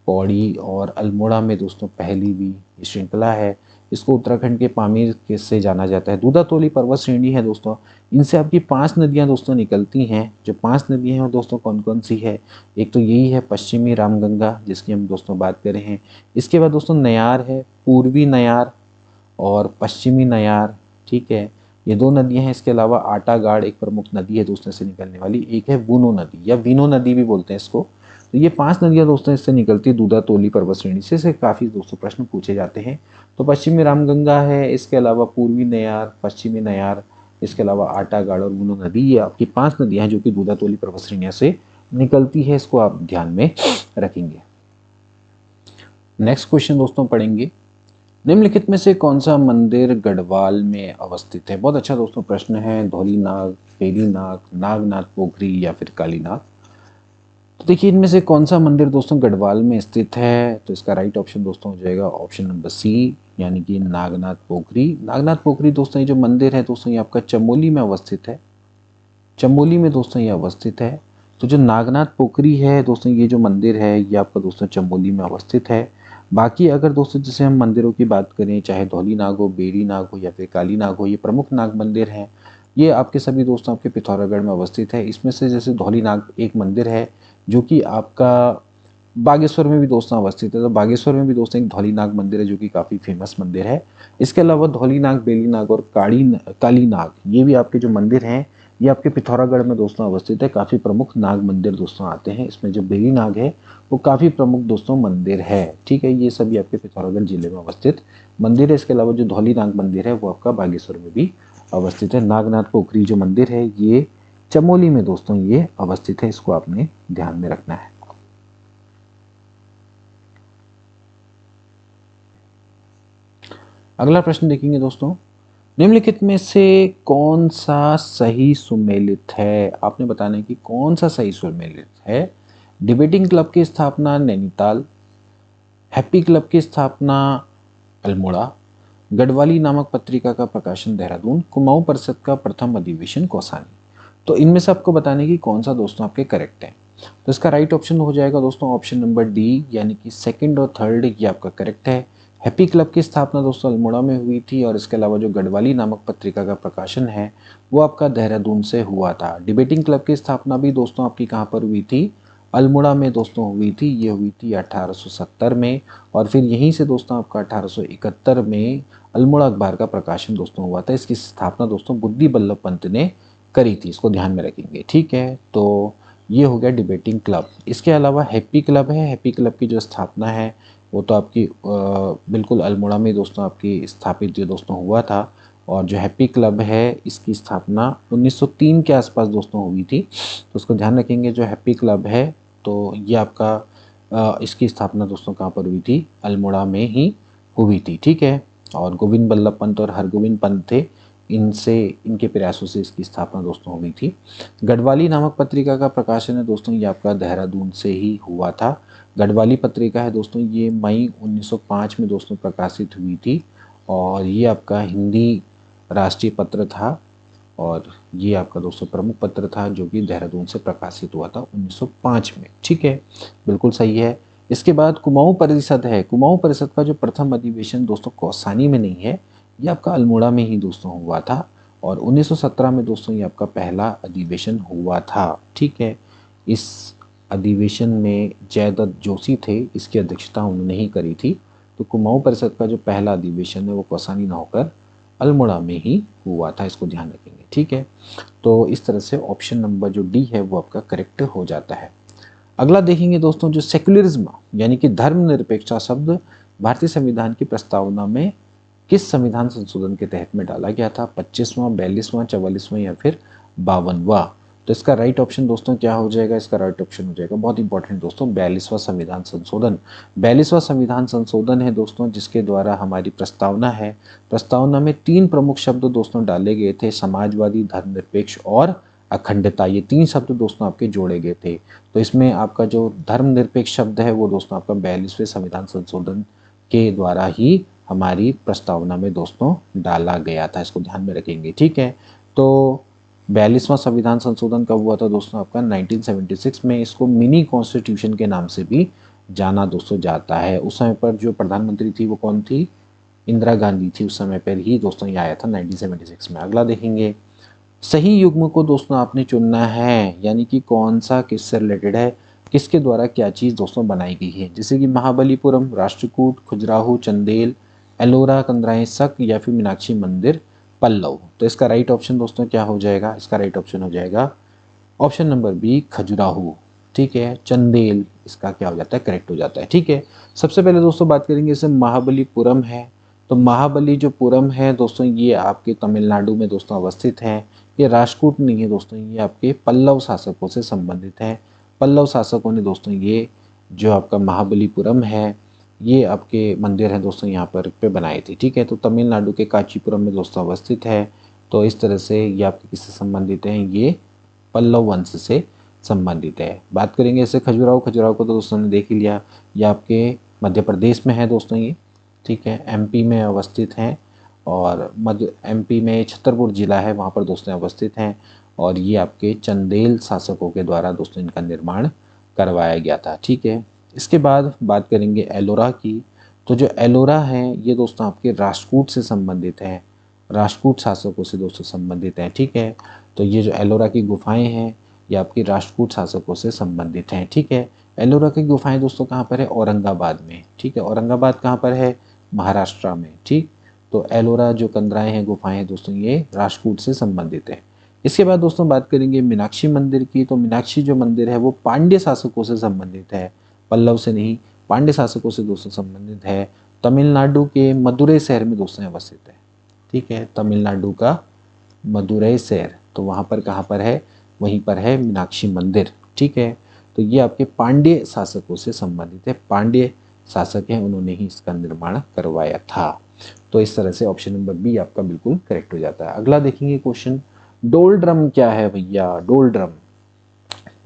Speaker 1: पौड़ी और अल्मोड़ा में दोस्तों पहली भी श्रृंखला है। इसको उत्तराखंड के पामीर से जाना जाता है। दूधातोली पर्वत श्रेणी है दोस्तों, इनसे आपकी 5 नदियां दोस्तों निकलती हैं। जो 5 नदियां हैं वो दोस्तों कौन कौन सी है? एक तो यही है पश्चिमी रामगंगा जिसकी हम दोस्तों बात कर रहे हैं। इसके बाद दोस्तों नयार है, पूर्वी नयार और पश्चिमी नयार। ठीक है, ये 2 नदियां हैं। इसके अलावा आटागाड़ एक प्रमुख नदी है दोस्तों से निकलने वाली, एक है बूनो नदी या वीनो नदी भी बोलते हैं इसको। तो ये 5 नदियां दोस्तों इससे निकलती है दूधातोली पर्वत श्रेणी से काफ़ी दोस्तों प्रश्न पूछे जाते हैं। तो पश्चिमी रामगंगा है, इसके अलावा पूर्वी नयार, पश्चिमी नयार, इसके अलावा आटागाड़ और बूनो नदी, ये आपकी 5 नदियां हैं जो कि दूधातोली पर्वत श्रेणी से निकलती है। इसको आप ध्यान में रखेंगे। नेक्स्ट क्वेश्चन दोस्तों पढ़ेंगे, निम्नलिखित में से कौन सा मंदिर गढ़वाल में अवस्थित है? बहुत अच्छा दोस्तों प्रश्न है। धौलीनाग, बेरीनाग, नागनाथ पोखरी या फिर कालीनाग? तो देखिए इनमें से कौन सा मंदिर दोस्तों गढ़वाल में स्थित है? तो इसका राइट ऑप्शन दोस्तों हो जाएगा ऑप्शन नंबर सी यानी कि नागनाथ पोखरी। नागनाथ पोखरी दोस्तों ये जो मंदिर है दोस्तों ये आपका चमोली में अवस्थित है। चमोली में दोस्तों ये अवस्थित है। तो जो नागनाथ पोखरी है दोस्तों ये जो मंदिर है ये आपका दोस्तों चमोली में अवस्थित है। बाकी अगर दोस्तों जैसे हम मंदिरों की बात करें, चाहे धौली नाग हो, बेरी नाग हो या फिर काली नाग हो, ये प्रमुख नाग मंदिर हैं। ये आपके सभी दोस्तों आपके पिथौरागढ़ में अवस्थित है। इसमें से जैसे धौली नाग एक मंदिर है जो कि आपका बागेश्वर में भी दोस्तों अवस्थित है। तो बागेश्वर में भी दोस्तों एक धौली नाग मंदिर है जो कि काफ़ी फेमस मंदिर है। इसके अलावा धौली नाग, बेली नाग और काली नाग ये भी आपके जो मंदिर हैं ये आपके पिथौरागढ़ में दोस्तों अवस्थित है। काफ़ी प्रमुख नाग मंदिर दोस्तों आते हैं। इसमें जो बेरी नाग है वो काफ़ी प्रमुख दोस्तों मंदिर है। ठीक है, ये सभी आपके पिथौरागढ़ जिले में अवस्थित मंदिर है। इसके अलावा जो धौली नाग मंदिर है वो आपका बागेश्वर में भी अवस्थित है। नागनाथ पोखरी जो मंदिर है ये चमोली में दोस्तों ये अवस्थित है। इसको आपने ध्यान में रखना है। अगला प्रश्न देखेंगे दोस्तों, निम्नलिखित में से कौन सा सही सुमेलित है? आपने बताना है कि कौन सा सही सुमेलित है। डिबेटिंग क्लब की स्थापना नैनीताल, हैप्पी क्लब की स्थापना अल्मोड़ा, गढ़वाली नामक पत्रिका का प्रकाशन देहरादून, कुमाऊं परिषद का प्रथम अधिवेशन कौसानी। तो इनमें से आपको बताने की कौन सा दोस्तों आपके करेक्ट है। तो इसका राइट ऑप्शन हो जाएगा दोस्तों ऑप्शन नंबर डी, यानी कि सेकंड और थर्ड ये आपका करेक्ट है। हैप्पी क्लब की स्थापना दोस्तों अल्मोड़ा में हुई थी और इसके अलावा जो गढ़वाली नामक पत्रिका का प्रकाशन है वो आपका देहरादून से हुआ था। डिबेटिंग क्लब की स्थापना भी दोस्तों आपकी कहाँ पर हुई थी, अल्मोड़ा में दोस्तों हुई थी। ये हुई थी 1870 में और फिर यहीं से दोस्तों आपका 1871 में अल्मोड़ा अखबार का प्रकाशन दोस्तों हुआ था। इसकी स्थापना दोस्तों बुद्धि बल्लभ पंत ने करी थी, इसको ध्यान में रखेंगे। ठीक है, तो ये हो गया डिबेटिंग क्लब। इसके अलावा हैप्पी क्लब है, हैप्पी क्लब की जो स्थापना है वो तो आपकी बिल्कुल अल्मोड़ा में दोस्तों आपकी स्थापित जो दोस्तों हुआ था। और जो हैप्पी क्लब है इसकी स्थापना 1903 के आसपास दोस्तों हुई थी, तो उसको ध्यान रखेंगे। जो हैप्पी क्लब है तो ये आपका इसकी स्थापना दोस्तों कहाँ पर हुई थी, अल्मोड़ा में ही हुई थी। ठीक है, और गोविंद बल्लभ पंत और हरगोविंद पंत थे, इनके प्रयासों से इसकी स्थापना दोस्तों हुई थी। गढ़वाली नामक पत्रिका का प्रकाशन है दोस्तों ये आपका देहरादून से ही हुआ था। गढ़वाली पत्रिका है दोस्तों ये मई 1905 में दोस्तों प्रकाशित हुई थी और ये आपका हिंदी राष्ट्रीय पत्र था और ये आपका दोस्तों प्रमुख पत्र था जो कि देहरादून से प्रकाशित हुआ था 1905 में। ठीक है, बिल्कुल सही है। इसके बाद कुमाऊं परिषद है, कुमाऊं परिषद का जो प्रथम अधिवेशन दोस्तों कौसानी में नहीं है, ये आपका अल्मोड़ा में ही दोस्तों हुआ था और 1917 में दोस्तों ये आपका पहला अधिवेशन हुआ था। ठीक है, इस अधिवेशन में जयदत्त जोशी थे, इसकी अध्यक्षता उन्होंने ही करी थी। तो कुमाऊं परिषद का जो पहला अधिवेशन है वो कौसानी न होकर अल्मोड़ा में ही हुआ था, इसको ध्यान रखेंगे। ठीक है, तो इस तरह से ऑप्शन नंबर जो डी है वो आपका करेक्ट हो जाता है। अगला देखेंगे दोस्तों जो सेक्युलरिज्म यानी कि धर्मनिरपेक्षता शब्द भारतीय संविधान की प्रस्तावना में किस संविधान संशोधन के तहत में डाला गया था, 25वां, 42वां, 44वां या फिर 52वां। तो इसका राइट ऑप्शन दोस्तों क्या हो जाएगा, इसका राइट ऑप्शन हो जाएगा बहुत इंपॉर्टेंट दोस्तों 42वां संविधान संशोधन। 42वां संविधान संशोधन है दोस्तों जिसके द्वारा हमारी प्रस्तावना है, प्रस्तावना में 3 प्रमुख शब्द दोस्तों डाले गए थे, समाजवादी, धर्मनिरपेक्ष और अखंडता। ये 3 शब्द दोस्तों आपके जोड़े गए थे। तो इसमें आपका जो धर्मनिरपेक्ष शब्द है वो दोस्तों आपका 42वें संविधान संशोधन के द्वारा ही हमारी प्रस्तावना में दोस्तों डाला गया था, इसको ध्यान में रखेंगे। ठीक है, तो 42वां संविधान संशोधन कब हुआ था दोस्तों आपका 1976 में। इसको मिनी कॉन्स्टिट्यूशन के नाम से भी जाना दोस्तों जाता है। उस समय पर जो प्रधानमंत्री थी वो कौन थी, इंदिरा गांधी थी। उस समय पर ही दोस्तों ये आया था 1976 में। अगला देखेंगे, सही युग्म को दोस्तों आपने चुनना है, यानी कि कौन सा किससे रिलेटेड है, किसके द्वारा क्या चीज़ दोस्तों बनाई गई है। जैसे कि महाबलीपुरम, राष्ट्रकूट, खजुराहो, चंदेल, एलोरा, कंदराए शक या फिर मीनाक्षी मंदिर पल्लव। तो इसका राइट ऑप्शन दोस्तों क्या हो जाएगा, इसका राइट ऑप्शन हो जाएगा ऑप्शन नंबर बी, खजुराहो। ठीक है, चंदेल इसका क्या हो जाता है, करेक्ट हो जाता है। ठीक है, सबसे पहले दोस्तों बात करेंगे इसे महाबलीपुरम है। तो महाबली जो पुरम है दोस्तों ये आपके तमिलनाडु में दोस्तों अवस्थित है। ये राष्ट्रकूट नहीं है दोस्तों, ये आपके पल्लव शासकों से संबंधित है। पल्लव शासकों ने दोस्तों ये जो आपका महाबलीपुरम है ये आपके मंदिर है दोस्तों यहाँ पर पे बनाए थे। ठीक है, तो तमिलनाडु के कांचीपुरम में दोस्तों अवस्थित है। तो इस तरह से ये आपके किससे संबंधित हैं, ये पल्लव वंश से संबंधित है। बात करेंगे इससे खजुराहो, खजुराहो को तो दोस्तों ने देख ही लिया, ये आपके मध्य प्रदेश में है दोस्तों ये। ठीक है, एमपी में अवस्थित हैं और मध्य एमपी में छतरपुर जिला है वहाँ पर दोस्तों अवस्थित हैं और ये आपके चंदेल शासकों के द्वारा दोस्तों इनका निर्माण करवाया गया था। ठीक है, इसके बाद बात करेंगे एलोरा की। तो जो एलोरा है ये दोस्तों आपके राष्ट्रकूट से संबंधित है, राष्ट्रकूट शासकों से दोस्तों संबंधित है। ठीक है, तो ये जो एलोरा की गुफाएं हैं ये आपकी राष्ट्रकूट शासकों से संबंधित हैं। ठीक है, एलोरा की गुफाएं दोस्तों कहाँ पर है, औरंगाबाद में। ठीक है, औरंगाबाद कहाँ पर है, महाराष्ट्र में। ठीक, तो एलोरा जो कंदराएं हैं, गुफाएं हैं दोस्तों ये राष्ट्रकूट से संबंधित है। इसके बाद दोस्तों बात करेंगे मीनाक्षी मंदिर की। तो मीनाक्षी जो मंदिर है वो पांड्य शासकों से संबंधित है, पल्लव से नहीं, पांड्य शासकों से दोस्तों संबंधित है। तमिलनाडु के मदुरै शहर में दोस्तों अवस्थित है। ठीक है, तमिलनाडु का मदुरै शहर, तो वहाँ पर कहाँ पर है, वहीं पर है मीनाक्षी मंदिर। ठीक है, तो ये आपके पांड्य शासकों से संबंधित है, पांड्य शासक हैं उन्होंने ही इसका निर्माण करवाया था। तो इस तरह से ऑप्शन नंबर बी आपका बिल्कुल करेक्ट हो जाता है। अगला देखेंगे क्वेश्चन, डोल ड्रम क्या है भैया, डोल ड्रम।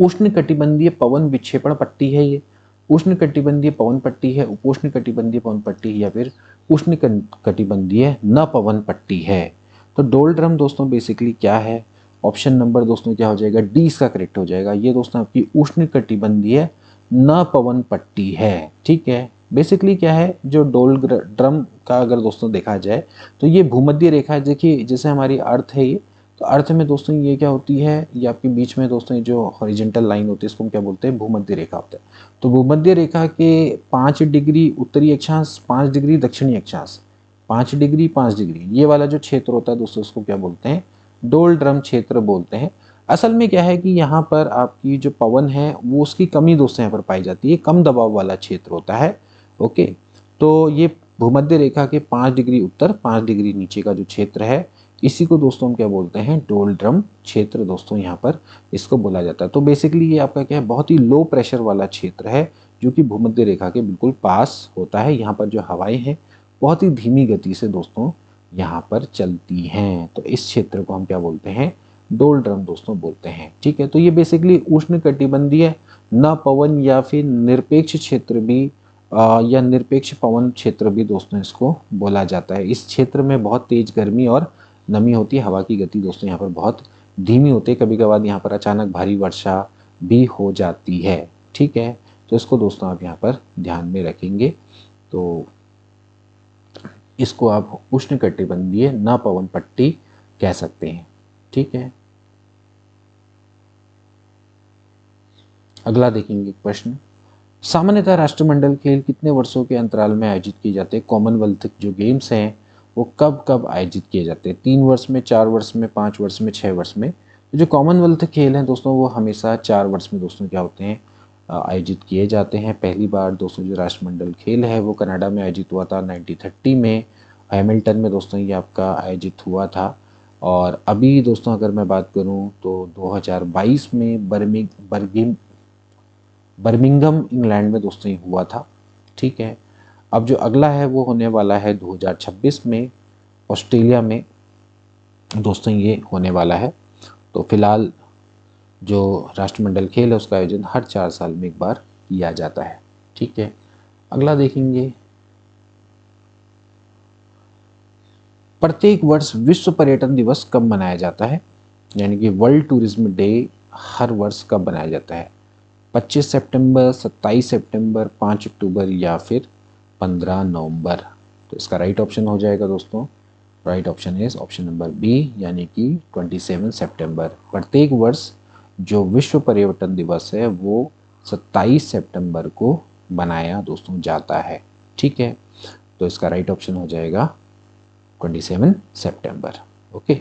Speaker 1: उष्णकटिबंधीय पवन विक्षेपण पट्टी है ये, उष्णकटिबंधीय पवन पट्टी है, उपोष्णकटिबंधीय पवन पट्टी या फिर उष्णकटिबंधीय न पवन पट्टी है। तो डोलड्रम दोस्तों बेसिकली क्या है, ऑप्शन नंबर दोस्तों क्या हो जाएगा, डी इसका करेक्ट हो जाएगा। ये दोस्तों आपकी उष्णकटिबंधीय न पवन पट्टी है। ठीक है, बेसिकली क्या है, जो डोलड्रम का अगर दोस्तों देखा जाए तो ये भूमध्य रेखा है। देखिए जैसे हमारी अर्थ है ये, तो अर्थ में दोस्तों ये क्या होती है, ये आपके बीच में दोस्तों ये जो हॉरिजॉन्टल लाइन होती है इसको हम क्या बोलते हैं, भूमध्य रेखा होता है। तो भूमध्य रेखा के 5 डिग्री उत्तरी अक्षांश, 5 डिग्री दक्षिणी अक्षांश, 5 डिग्री 5 डिग्री ये वाला जो क्षेत्र होता है दोस्तों उसको क्या बोलते हैं, डोलड्रम क्षेत्र बोलते हैं। असल में क्या है कि यहाँ पर आपकी जो पवन है वो उसकी कमी दोस्तों यहाँ पर पाई जाती है, कम दबाव वाला क्षेत्र होता है। ओके, तो ये भूमध्य रेखा के 5 डिग्री उत्तर 5 डिग्री नीचे का जो क्षेत्र है इसी को दोस्तों हम क्या बोलते हैं, डोलड्रम क्षेत्र दोस्तों यहाँ पर इसको बोला जाता है। तो बेसिकली ये आपका क्या है, बहुत ही लो प्रेशर वाला क्षेत्र है जो कि भूमध्य रेखा के बिल्कुल पास होता है। यहाँ पर जो हवाएं हैं बहुत ही धीमी गति से दोस्तों यहाँ पर चलती हैं, तो इस क्षेत्र को हम क्या बोलते हैं, डोलड्रम दोस्तों बोलते हैं। ठीक है, तो ये बेसिकली उष्णकटिबंधीय न पवन या फिर निरपेक्ष क्षेत्र भी या निरपेक्ष पवन क्षेत्र भी दोस्तों इसको बोला जाता है। इस क्षेत्र में बहुत तेज गर्मी और नमी होती है, हवा की गति दोस्तों यहाँ पर बहुत धीमी होती है, कभी कभार यहाँ पर अचानक भारी वर्षा भी हो जाती है। ठीक है, तो इसको दोस्तों आप यहाँ पर ध्यान में रखेंगे। तो इसको आप उष्णकटिबंधीय न पवन पट्टी कह सकते हैं। ठीक है, अगला देखेंगे प्रश्न, सामान्यतः राष्ट्रमंडल खेल कितने वर्षों के अंतराल में आयोजित किए जाते हैं। कॉमनवेल्थ जो गेम्स हैं वो कब कब आयोजित किए जाते हैं, 3 वर्ष में, 4 वर्ष में, 5 वर्ष में, 6 वर्ष में। तो जो कॉमनवेल्थ खेल हैं दोस्तों वो हमेशा 4 वर्ष में दोस्तों क्या होते हैं, आयोजित किए जाते हैं। पहली बार दोस्तों जो राष्ट्रमंडल खेल है वो कनाडा में आयोजित हुआ था 1930 में, हैमिल्टन में दोस्तों ये आपका आयोजित हुआ था। और अभी दोस्तों अगर मैं बात करूं तो 2022 में बर्मिंघम इंग्लैंड में दोस्तों ये हुआ था। ठीक है, अब जो अगला है वो होने वाला है 2026 में ऑस्ट्रेलिया में दोस्तों ये होने वाला है। तो फिलहाल जो राष्ट्रमंडल खेल है उसका आयोजन हर 4 साल में एक बार किया जाता है। ठीक है, अगला देखेंगे, प्रत्येक वर्ष विश्व पर्यटन दिवस कब मनाया जाता है, यानी कि वर्ल्ड टूरिज्म डे हर वर्ष कब मनाया जाता है, 25 सितंबर, 27 सितंबर, 5 अक्टूबर या फिर 15 नवंबर। तो इसका राइट ऑप्शन हो जाएगा दोस्तों, right option is option number B, यानी कि 27 सितंबर। प्रत्येक वर्ष जो विश्व पर्यटन दिवस है वो 27 सितंबर को मनाया दोस्तों जाता है। ठीक है, तो इसका राइट ऑप्शन हो जाएगा 27 सितंबर। ओके,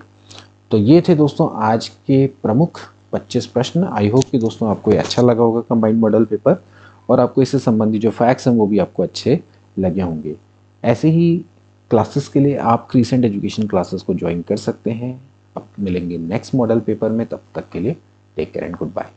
Speaker 1: तो ये थे दोस्तों आज के प्रमुख 25 प्रश्न। आई होप कि दोस्तों आपको ये अच्छा लगा होगा कंबाइंड मॉडल पेपर, और आपको इससे संबंधित जो फैक्ट्स हैं वो भी आपको अच्छे लगे होंगे। ऐसे ही क्लासेस के लिए आप क्रीसेंट एजुकेशन क्लासेस को ज्वाइन कर सकते हैं। अब मिलेंगे नेक्स्ट मॉडल पेपर में, तब तक के लिए take care and good bye.